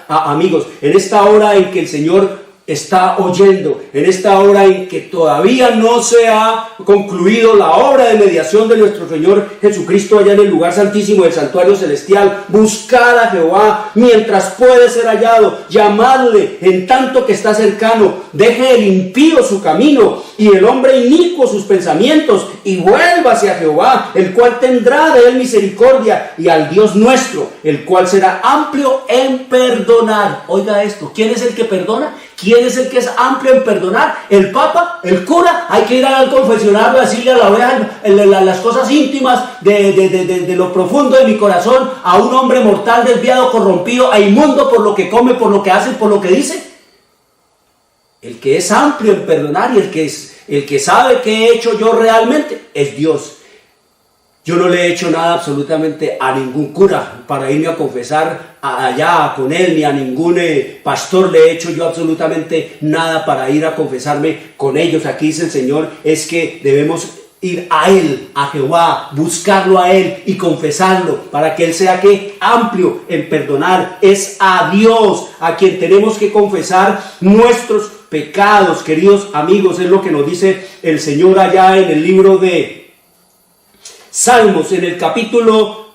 amigos, en esta hora en que el Señor está oyendo, en esta hora en que todavía no se ha concluido la obra de mediación de nuestro Señor Jesucristo allá en el lugar santísimo del santuario celestial. Buscad a Jehová mientras puede ser hallado, llamadle en tanto que está cercano. Deje el impío su camino y el hombre inicuo sus pensamientos, y vuélvase a Jehová, el cual tendrá de él misericordia, y al Dios nuestro, el cual será amplio en perdonar. Oiga esto, ¿quién es el que perdona? ¿Quién es el que es amplio en perdonar? ¿El Papa? ¿El cura? Hay que ir al confesionario a decirle a la oveja las cosas íntimas de lo profundo de mi corazón a un hombre mortal, desviado, corrompido e inmundo por lo que come, por lo que hace, por lo que dice. El que es amplio en perdonar y el que sabe qué he hecho yo realmente es Dios. Yo no le he hecho nada absolutamente a ningún cura para irme a confesar allá con él, ni a ningún pastor le he hecho yo absolutamente nada para ir a confesarme con ellos. Aquí dice el Señor, es que debemos ir a Él, a Jehová, buscarlo a Él y confesarlo para que Él sea que amplio en perdonar. Es a Dios a quien tenemos que confesar nuestros pecados, queridos amigos. Es lo que nos dice el Señor allá en el libro de Salmos, en el capítulo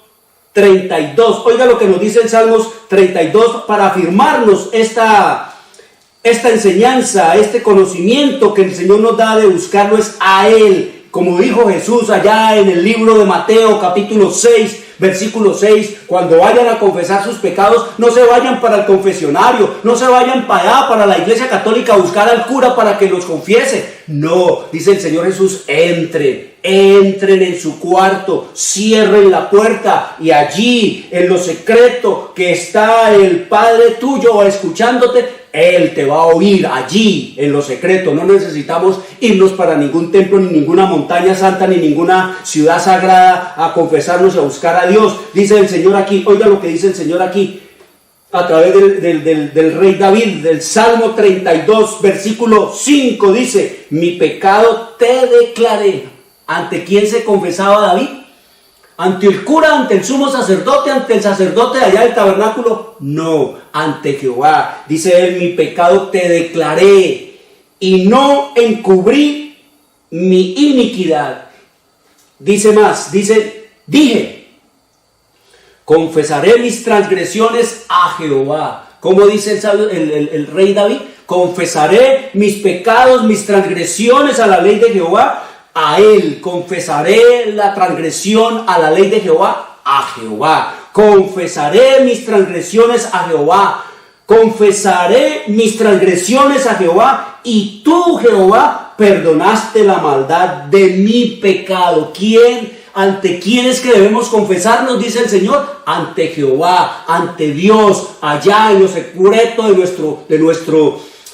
32. Oiga lo que nos dice el Salmos 32 para afirmarnos esta enseñanza, este conocimiento que el Señor nos da de buscarlo es a Él como dijo Jesús allá en el libro de Mateo capítulo 6, versículo 6, cuando vayan a confesar sus pecados, no se vayan para el confesionario, no se vayan para allá, para la iglesia católica, a buscar al cura para que los confiese. No, dice el Señor Jesús, entren en su cuarto, cierren la puerta y allí, en lo secreto, que está el Padre tuyo escuchándote, Él te va a oír allí, en lo secreto. No necesitamos irnos para ningún templo, ni ninguna montaña santa, ni ninguna ciudad sagrada a confesarnos y a buscar a Dios. Dice el Señor aquí, oiga lo que dice el Señor aquí, a través del rey David, del Salmo 32, versículo 5, dice, mi pecado te declaré. ¿Ante quién se confesaba David? ¿Ante el cura, ante el sumo sacerdote, ante el sacerdote de allá del tabernáculo? No, ante Jehová. Dice él, mi pecado te declaré y no encubrí mi iniquidad. Dice más, dije, confesaré mis transgresiones a Jehová. ¿Cómo dice el rey David? Confesaré mis pecados, mis transgresiones a la ley de Jehová. A él confesaré la transgresión a la ley de Jehová, a Jehová. Confesaré mis transgresiones a Jehová. Confesaré mis transgresiones a Jehová. Y tú, Jehová, perdonaste la maldad de mi pecado. ¿Ante quién es que debemos confesarnos? Dice el Señor. Ante Jehová, ante Dios, allá en lo secreto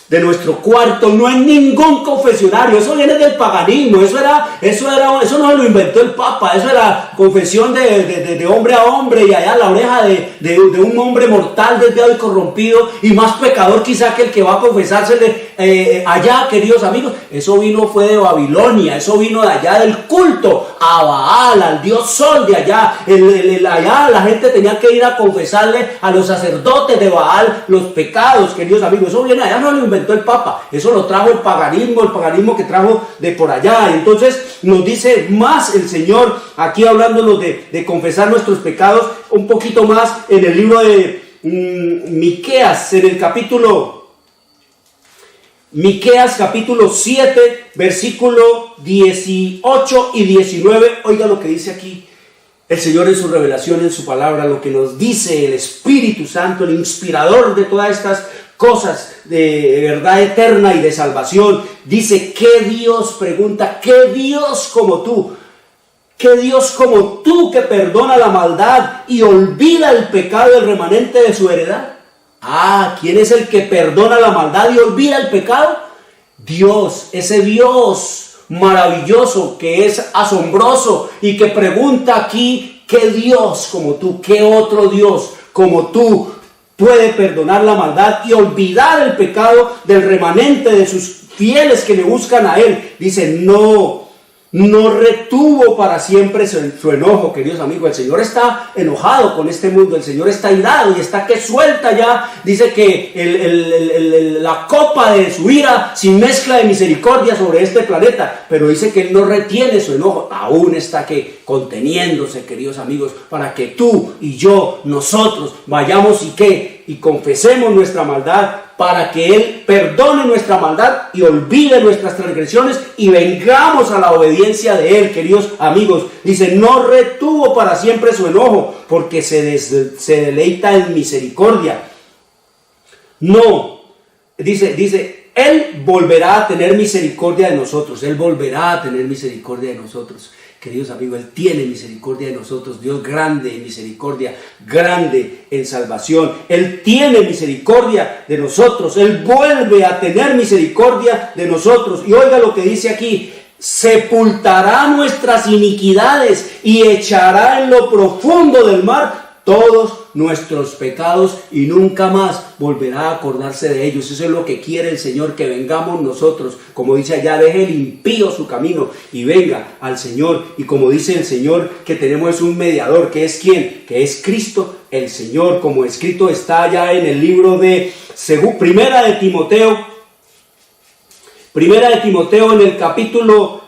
de nuestro cuarto, no en ningún confesionario. Eso viene del paganismo, eso no lo inventó el Papa, eso era confesión de hombre a hombre, y allá la oreja de un hombre mortal, desviado y corrompido, y más pecador quizá que el que va a confesársele allá, queridos amigos. Eso fue de Babilonia, eso vino de allá del culto a Baal, al dios sol de allá. Allá la gente tenía que ir a confesarle a los sacerdotes de Baal los pecados, queridos amigos. Eso viene allá, no lo inventó el Papa, eso lo trajo el paganismo que trajo de por allá. Entonces nos dice más el Señor aquí, hablándonos de confesar nuestros pecados, un poquito más en el libro de Miqueas, en el Miqueas capítulo 7, versículo 18 y 19. Oiga lo que dice aquí el Señor en su revelación, en su palabra, lo que nos dice el Espíritu Santo, el inspirador de todas estas cosas de verdad eterna y de salvación. Dice, ¿qué Dios? Pregunta, ¿qué Dios como tú? ¿Qué Dios como tú que perdona la maldad y olvida el pecado del remanente de su heredad? ¿Quién es el que perdona la maldad y olvida el pecado? Dios, ese Dios maravilloso, que es asombroso y que pregunta aquí, ¿qué Dios como tú? ¿Qué otro Dios como tú puede perdonar la maldad y olvidar el pecado del remanente de sus fieles que le buscan a Él? Dice, no retuvo para siempre su enojo, queridos amigos. El Señor está enojado con este mundo, el Señor está irado y está que suelta ya. Dice que la copa de su ira sin mezcla de misericordia sobre este planeta, pero dice que Él no retiene su enojo, aún está que conteniéndose, queridos amigos, para que tú y yo, nosotros vayamos y confesemos nuestra maldad, para que Él perdone nuestra maldad y olvide nuestras transgresiones y vengamos a la obediencia de Él, queridos amigos. Dice, no retuvo para siempre su enojo, porque se deleita en misericordia. No, dice, Él volverá a tener misericordia de nosotros. Él volverá a tener misericordia de nosotros. Queridos amigos, Él tiene misericordia de nosotros. Dios grande en misericordia, grande en salvación. Él tiene misericordia de nosotros. Él vuelve a tener misericordia de nosotros. Y oiga lo que dice aquí: sepultará nuestras iniquidades y echará en lo profundo del mar todos nuestros pecados y nunca más volverá a acordarse de ellos. Eso es lo que quiere el Señor, que vengamos nosotros. Como dice allá, deje el impío su camino y venga al Señor. Y como dice el Señor, que tenemos un mediador, que es ¿quién? Que es Cristo el Señor, como escrito está allá en el libro de Primera de Timoteo en el capítulo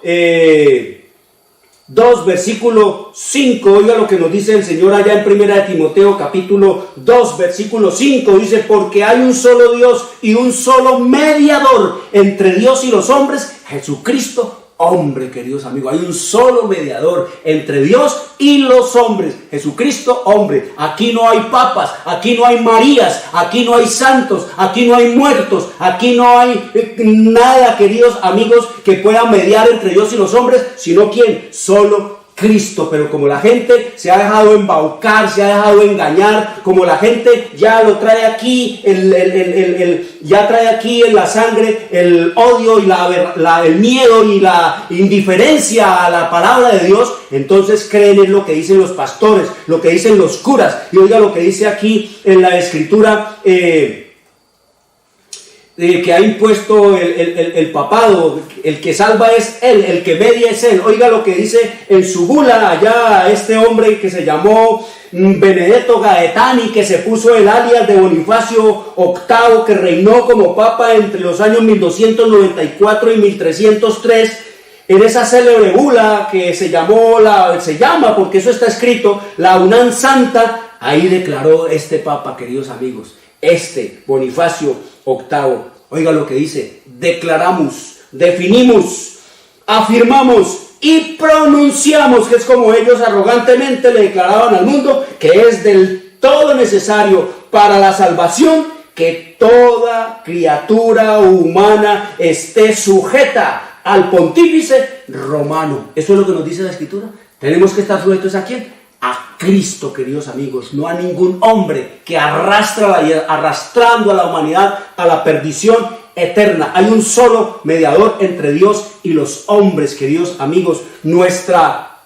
2, versículo 5, oiga lo que nos dice el Señor allá en Primera de Timoteo, capítulo 2, versículo 5, dice, porque hay un solo Dios y un solo mediador entre Dios y los hombres, Jesucristo hombre, queridos amigos. Hay un solo mediador entre Dios y los hombres, Jesucristo, hombre. Aquí no hay papas, aquí no hay Marías, aquí no hay santos, aquí no hay muertos, aquí no hay nada, queridos amigos, que pueda mediar entre Dios y los hombres, sino ¿quién? Solo Cristo. Pero como la gente se ha dejado embaucar, se ha dejado engañar, como la gente ya lo trae aquí, ya trae aquí en la sangre el odio y el miedo y la indiferencia a la palabra de Dios, entonces creen en lo que dicen los pastores, lo que dicen los curas. Y oiga lo que dice aquí en la escritura, que ha impuesto el papado. El que salva es Él, el que media es Él. Oiga lo que dice en su bula allá este hombre que se llamó Benedetto Gaetani, que se puso el alias de Bonifacio VIII, que reinó como papa entre los años 1294 y 1303. En esa célebre bula que se llama, porque eso está escrito, la Unam Santa, ahí declaró este papa, queridos amigos, Bonifacio VIII. Oiga lo que dice: declaramos, definimos, afirmamos y pronunciamos, que es como ellos arrogantemente le declaraban al mundo, que es del todo necesario para la salvación que toda criatura humana esté sujeta al pontífice romano. Eso es lo que nos dice la escritura. Tenemos que estar sujetos ¿a quién? A Cristo, queridos amigos, no a ningún hombre que arrastrando a la humanidad a la perdición eterna. Hay un solo mediador entre Dios y los hombres, queridos amigos. Nuestra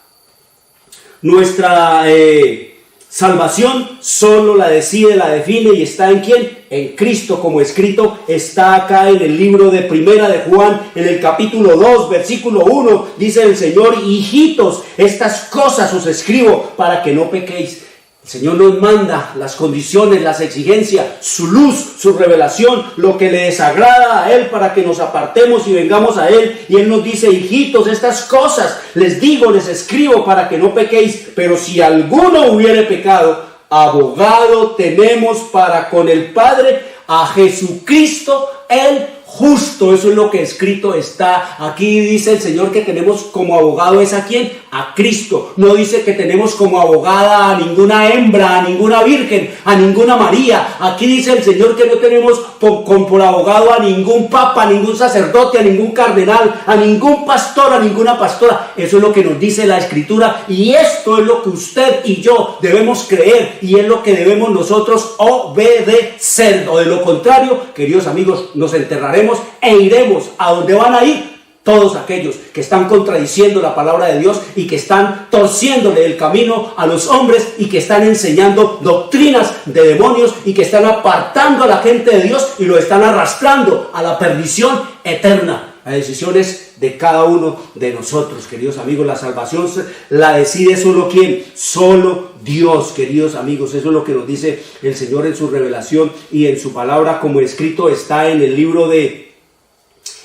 salvación solo la decide, la define y está ¿en quién? En Cristo, como escrito está acá en el libro de Primera de Juan, en el capítulo 2, versículo 1, dice el Señor: hijitos, estas cosas os escribo para que no pequéis. El Señor nos manda las condiciones, las exigencias, su luz, su revelación, lo que le desagrada a Él para que nos apartemos y vengamos a Él. Y Él nos dice: hijitos, estas cosas les digo, les escribo para que no pequéis. Pero si alguno hubiere pecado, abogado tenemos para con el Padre a Jesucristo el justo. Eso es lo que escrito está. Aquí dice el Señor que tenemos como abogado ¿es a quién? A Cristo. No dice que tenemos como abogada a ninguna hembra, a ninguna virgen, a ninguna María. Aquí dice el Señor que no tenemos por abogado a ningún papa, a ningún sacerdote, a ningún cardenal, a ningún pastor, a ninguna pastora. Eso es lo que nos dice la escritura, y esto es lo que usted y yo debemos creer, y es lo que debemos nosotros obedecer. O de lo contrario, queridos amigos, nos enterraremos e iremos a donde van a ir todos aquellos que están contradiciendo la palabra de Dios y que están torciéndole el camino a los hombres y que están enseñando doctrinas de demonios y que están apartando a la gente de Dios y lo están arrastrando a la perdición eterna. La decisión es de cada uno de nosotros, queridos amigos. La salvación la decide solo ¿quién? Solo Dios, queridos amigos. Eso es lo que nos dice el Señor en su revelación y en su palabra, como escrito está en el libro de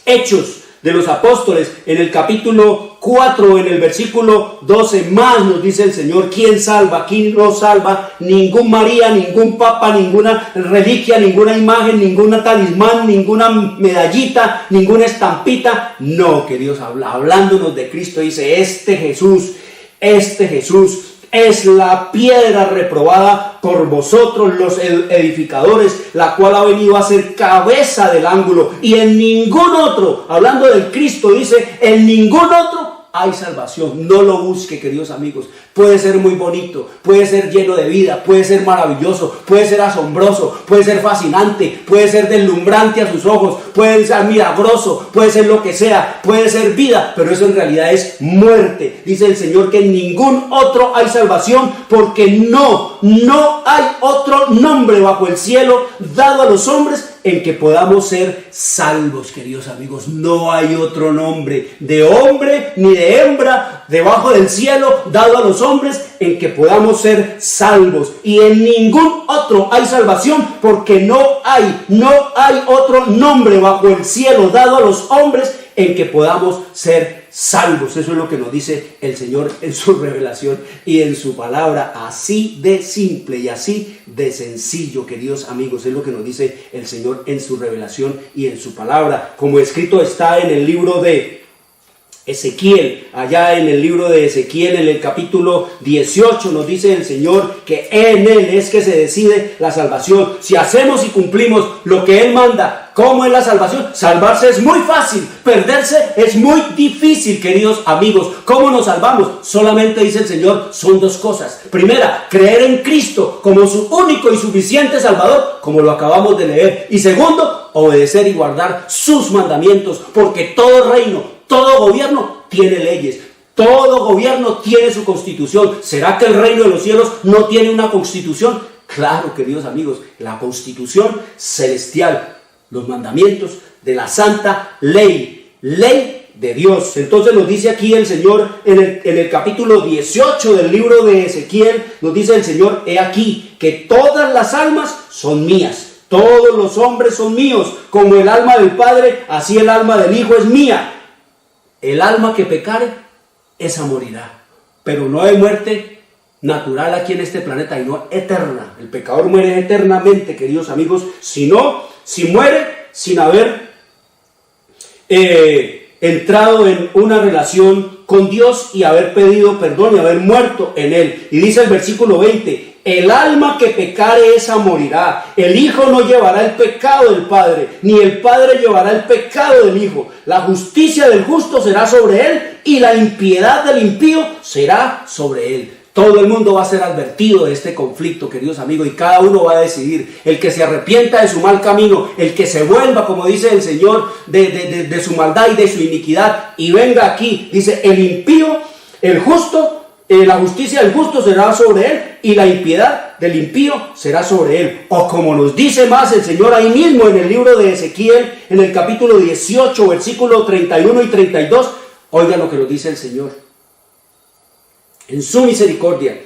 Hechos de los Apóstoles, en el capítulo 4, en el versículo 12, más nos dice el Señor quién salva, quién no salva. Ningún María, ningún papa, ninguna reliquia, ninguna imagen, ninguna talismán, ninguna medallita, ninguna estampita. No, queridos, hablándonos de Cristo, dice: este Jesús es la piedra reprobada por vosotros los edificadores, la cual ha venido a ser cabeza del ángulo, y en ningún otro, hablando del Cristo, dice, en ningún otro hay salvación. No lo busque, queridos amigos. Puede ser muy bonito, puede ser lleno de vida, puede ser maravilloso, puede ser asombroso, puede ser fascinante, puede ser deslumbrante a sus ojos, puede ser milagroso, puede ser lo que sea, puede ser vida, pero eso en realidad es muerte. Dice el Señor que en ningún otro hay salvación, porque no hay otro nombre bajo el cielo dado a los hombres en que podamos ser salvos, queridos amigos. No hay otro nombre de hombre ni de hembra debajo del cielo dado a los hombres en que podamos ser salvos, y en ningún otro hay salvación, porque no hay otro nombre bajo el cielo dado a los hombres en que podamos ser salvos. Eso es lo que nos dice el Señor en su revelación y en su palabra, así de simple y así de sencillo, queridos amigos. Es lo que nos dice el Señor en su revelación y en su palabra, como escrito está en el libro de Ezequiel, allá en el libro de Ezequiel, en el capítulo 18, nos dice el Señor que en Él es que se decide la salvación. Si hacemos y cumplimos lo que Él manda, ¿cómo es la salvación? Salvarse es muy fácil, perderse es muy difícil, queridos amigos. ¿Cómo nos salvamos? Solamente dice el Señor, son dos cosas. Primera, creer en Cristo como su único y suficiente Salvador, como lo acabamos de leer. Y segundo, obedecer y guardar sus mandamientos, porque todo reino, todo gobierno tiene leyes, todo gobierno tiene su constitución. ¿Será que el reino de los cielos no tiene una constitución? Claro, queridos amigos, la constitución celestial, los mandamientos de la santa ley de Dios. Entonces nos dice aquí el Señor en el capítulo 18 del libro de Ezequiel, nos dice el Señor, he aquí que todas las almas son mías. Todos los hombres son míos, como el alma del Padre, así el alma del Hijo es mía. El alma que pecare, esa morirá, pero no hay muerte natural aquí en este planeta, y no eterna. El pecador muere eternamente, queridos amigos, si muere sin haber entrado en una relación con Dios y haber pedido perdón y haber muerto en Él. Y dice el versículo 20, el alma que pecare esa morirá. El Hijo no llevará el pecado del Padre, ni el Padre llevará el pecado del Hijo. La justicia del justo será sobre él, y la impiedad del impío será sobre él. Todo el mundo va a ser advertido de este conflicto, queridos amigos, y cada uno va a decidir. El que se arrepienta de su mal camino, el que se vuelva, como dice el Señor, de su maldad y de su iniquidad, y venga aquí, dice, el impío, el justo, la justicia del justo será sobre él, y la impiedad del impío será sobre él. O como nos dice más el Señor ahí mismo en el libro de Ezequiel, en el capítulo 18, versículos 31 y 32, oigan lo que nos dice el Señor. En su misericordia,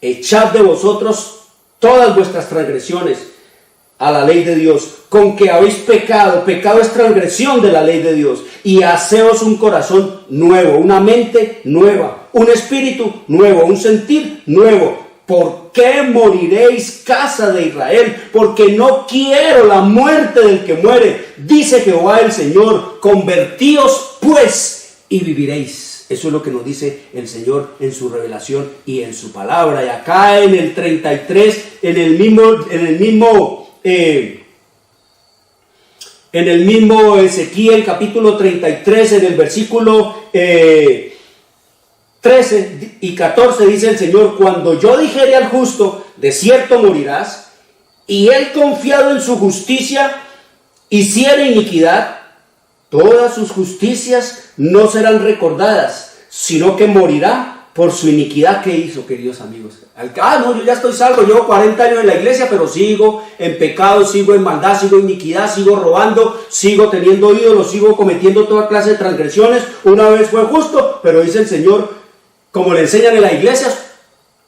echad de vosotros todas vuestras transgresiones a la ley de Dios, con que habéis pecado. Pecado es transgresión de la ley de Dios. Y haceos un corazón nuevo, una mente nueva, un espíritu nuevo, un sentir nuevo. ¿Por qué moriréis, casa de Israel? Porque no quiero la muerte del que muere, dice Jehová el Señor. Convertíos pues y viviréis. Eso es lo que nos dice el Señor en su revelación y en su palabra. Y acá en el 33, en el mismo Ezequiel capítulo 33, en el versículo 13 y 14 dice el Señor, cuando yo dijere al justo, de cierto morirás, y él confiado en su justicia hiciere iniquidad, todas sus justicias no serán recordadas, sino que morirá por su iniquidad que hizo, queridos amigos. No, yo ya estoy salvo, llevo 40 años en la iglesia, pero sigo en pecado, sigo en maldad, sigo en iniquidad, sigo robando, sigo teniendo ídolos, sigo cometiendo toda clase de transgresiones. Una vez fue justo, pero dice el Señor, como le enseñan en la iglesia,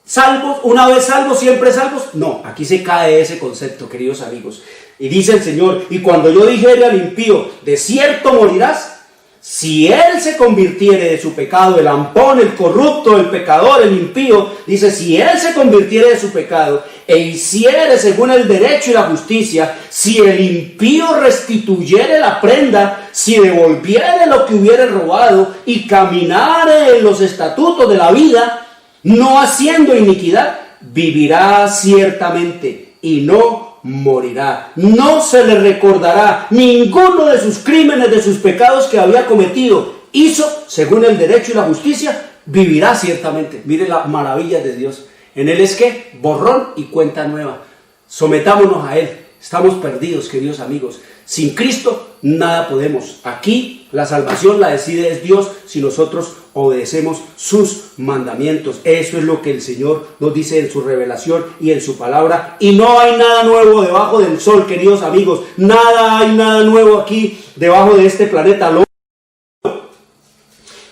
salvos, una vez salvos, siempre salvos. No, aquí se cae ese concepto, queridos amigos. Y dice el Señor, y cuando yo dijere al impío, de cierto morirás, si él se convirtiere de su pecado, el ampón, el corrupto, el pecador, el impío, dice, si él se convirtiere de su pecado e hiciere según el derecho y la justicia, si el impío restituyere la prenda, si devolviere lo que hubiere robado y caminare en los estatutos de la vida, no haciendo iniquidad, vivirá ciertamente y no morirá. No se le recordará ninguno de sus crímenes, de sus pecados que había cometido. Hizo según el derecho y la justicia, vivirá ciertamente. Mire la maravilla de Dios. En Él es que borrón y cuenta nueva. Sometámonos a Él. Estamos perdidos, queridos amigos. Sin Cristo nada podemos. Aquí la salvación la decide es Dios si nosotros obedecemos sus mandamientos. Eso es lo que el Señor nos dice en su revelación y en su palabra. Y no hay nada nuevo debajo del sol, queridos amigos. Hay nada nuevo aquí debajo de este planeta. Lo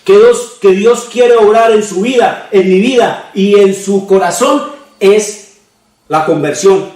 que Dios quiere obrar en su vida, en mi vida y en su corazón es la conversión.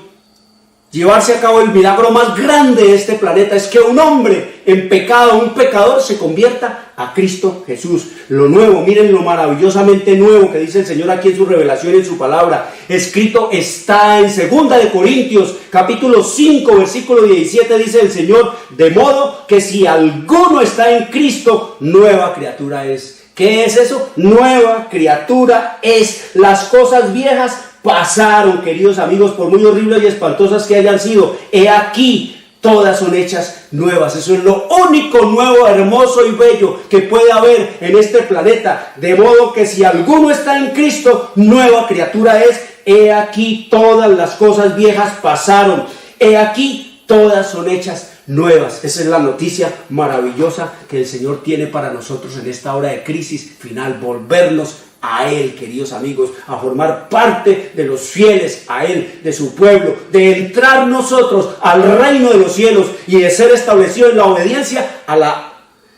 Llevarse a cabo el milagro más grande de este planeta es que un hombre en pecado, un pecador, se convierta a Cristo Jesús. Lo nuevo, miren lo maravillosamente nuevo que dice el Señor aquí en su revelación, en su palabra. Escrito está en 2 Corintios, capítulo 5, versículo 17, dice el Señor, de modo que si alguno está en Cristo, nueva criatura es. ¿Qué es eso? Nueva criatura es. Las cosas viejas pasaron, queridos amigos, por muy horribles y espantosas que hayan sido. He aquí, todas son hechas nuevas. Eso es lo único nuevo, hermoso y bello que puede haber en este planeta. De modo que si alguno está en Cristo, nueva criatura es. He aquí, todas las cosas viejas pasaron. He aquí, todas son hechas nuevas. Esa es la noticia maravillosa que el Señor tiene para nosotros en esta hora de crisis final. Volvernos a Él, queridos amigos, a formar parte de los fieles a Él, de su pueblo, de entrar nosotros al reino de los cielos y de ser establecido en la obediencia a la,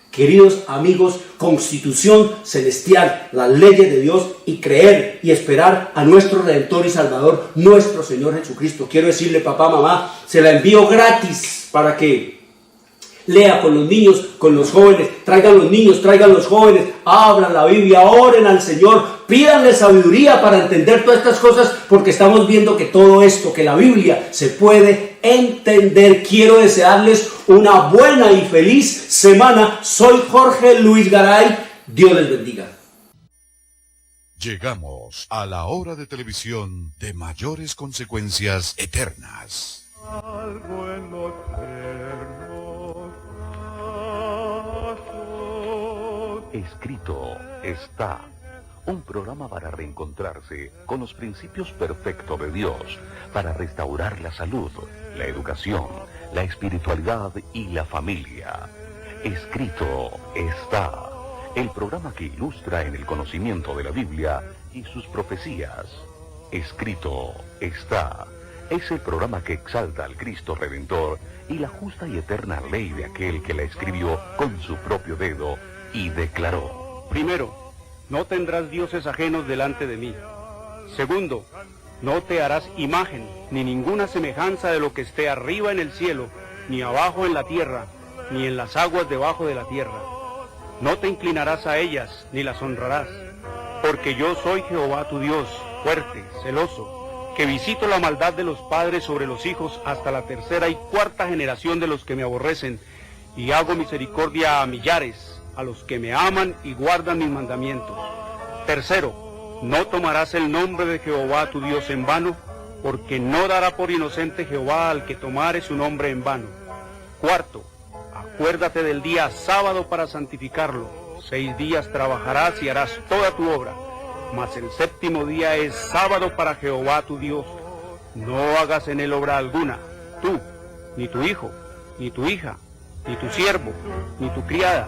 queridos amigos, constitución celestial, las leyes de Dios, y creer y esperar a nuestro Redentor y Salvador, nuestro Señor Jesucristo. Quiero decirle, papá, mamá, se la envío gratis para que lea con los niños, con los jóvenes. Traigan los niños, traigan los jóvenes, abran la Biblia, oren al Señor, pídanle sabiduría para entender todas estas cosas, porque estamos viendo que todo esto, que la Biblia se puede entender. Quiero desearles una buena y feliz semana. Soy Jorge Luis Garay. Dios les bendiga. Llegamos a la hora de televisión de mayores consecuencias eternas. algo en los tiernos pasos. Escrito está. Un programa para reencontrarse con los principios perfectos de Dios, para restaurar la salud, la educación, la espiritualidad y la familia. Escrito está. El programa que ilustra en el conocimiento de la Biblia y sus profecías. Escrito está. Es el programa que exalta al Cristo Redentor y la justa y eterna ley de aquel que la escribió con su propio dedo y declaró. Primero, no tendrás dioses ajenos delante de mí. Segundo, no te harás imagen, ni ninguna semejanza de lo que esté arriba en el cielo, ni abajo en la tierra, ni en las aguas debajo de la tierra. No te inclinarás a ellas, ni las honrarás, porque yo soy Jehová tu Dios, fuerte, celoso, que visito la maldad de los padres sobre los hijos hasta la tercera y cuarta generación de los que me aborrecen, y hago misericordia a millares, a los que me aman y guardan mis mandamientos. Tercero, no tomarás el nombre de Jehová tu Dios en vano, porque no dará por inocente Jehová al que tomare su nombre en vano. Cuarto, acuérdate del día sábado para santificarlo. 6 días trabajarás y harás toda tu obra, mas el séptimo día es sábado para Jehová tu Dios. No hagas en él obra alguna, tú, ni tu hijo, ni tu hija, ni tu siervo, ni tu criada,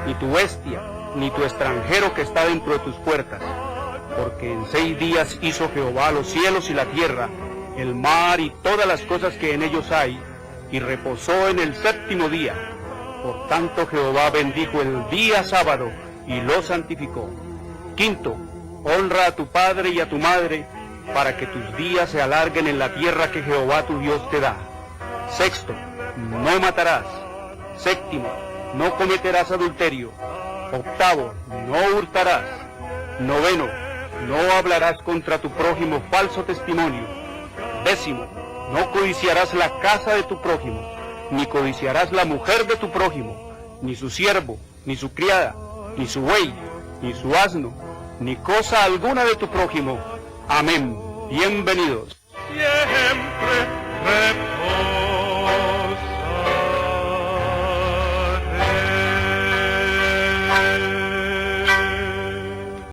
ni tu bestia, ni tu extranjero que está dentro de tus puertas. Porque en 6 días hizo Jehová los cielos y la tierra, el mar y todas las cosas que en ellos hay, y reposó en el séptimo día. Por tanto Jehová bendijo el día sábado y lo santificó. Quinto, honra a tu padre y a tu madre, para que tus días se alarguen en la tierra que Jehová tu Dios te da. Sexto, no matarás. Séptimo, no cometerás adulterio. Octavo, no hurtarás. Noveno, no hablarás contra tu prójimo falso testimonio. Décimo, no codiciarás la casa de tu prójimo, ni codiciarás la mujer de tu prójimo, ni su siervo, ni su criada, ni su buey, ni su asno, ni cosa alguna de tu prójimo. Amén. Bienvenidos. Siempre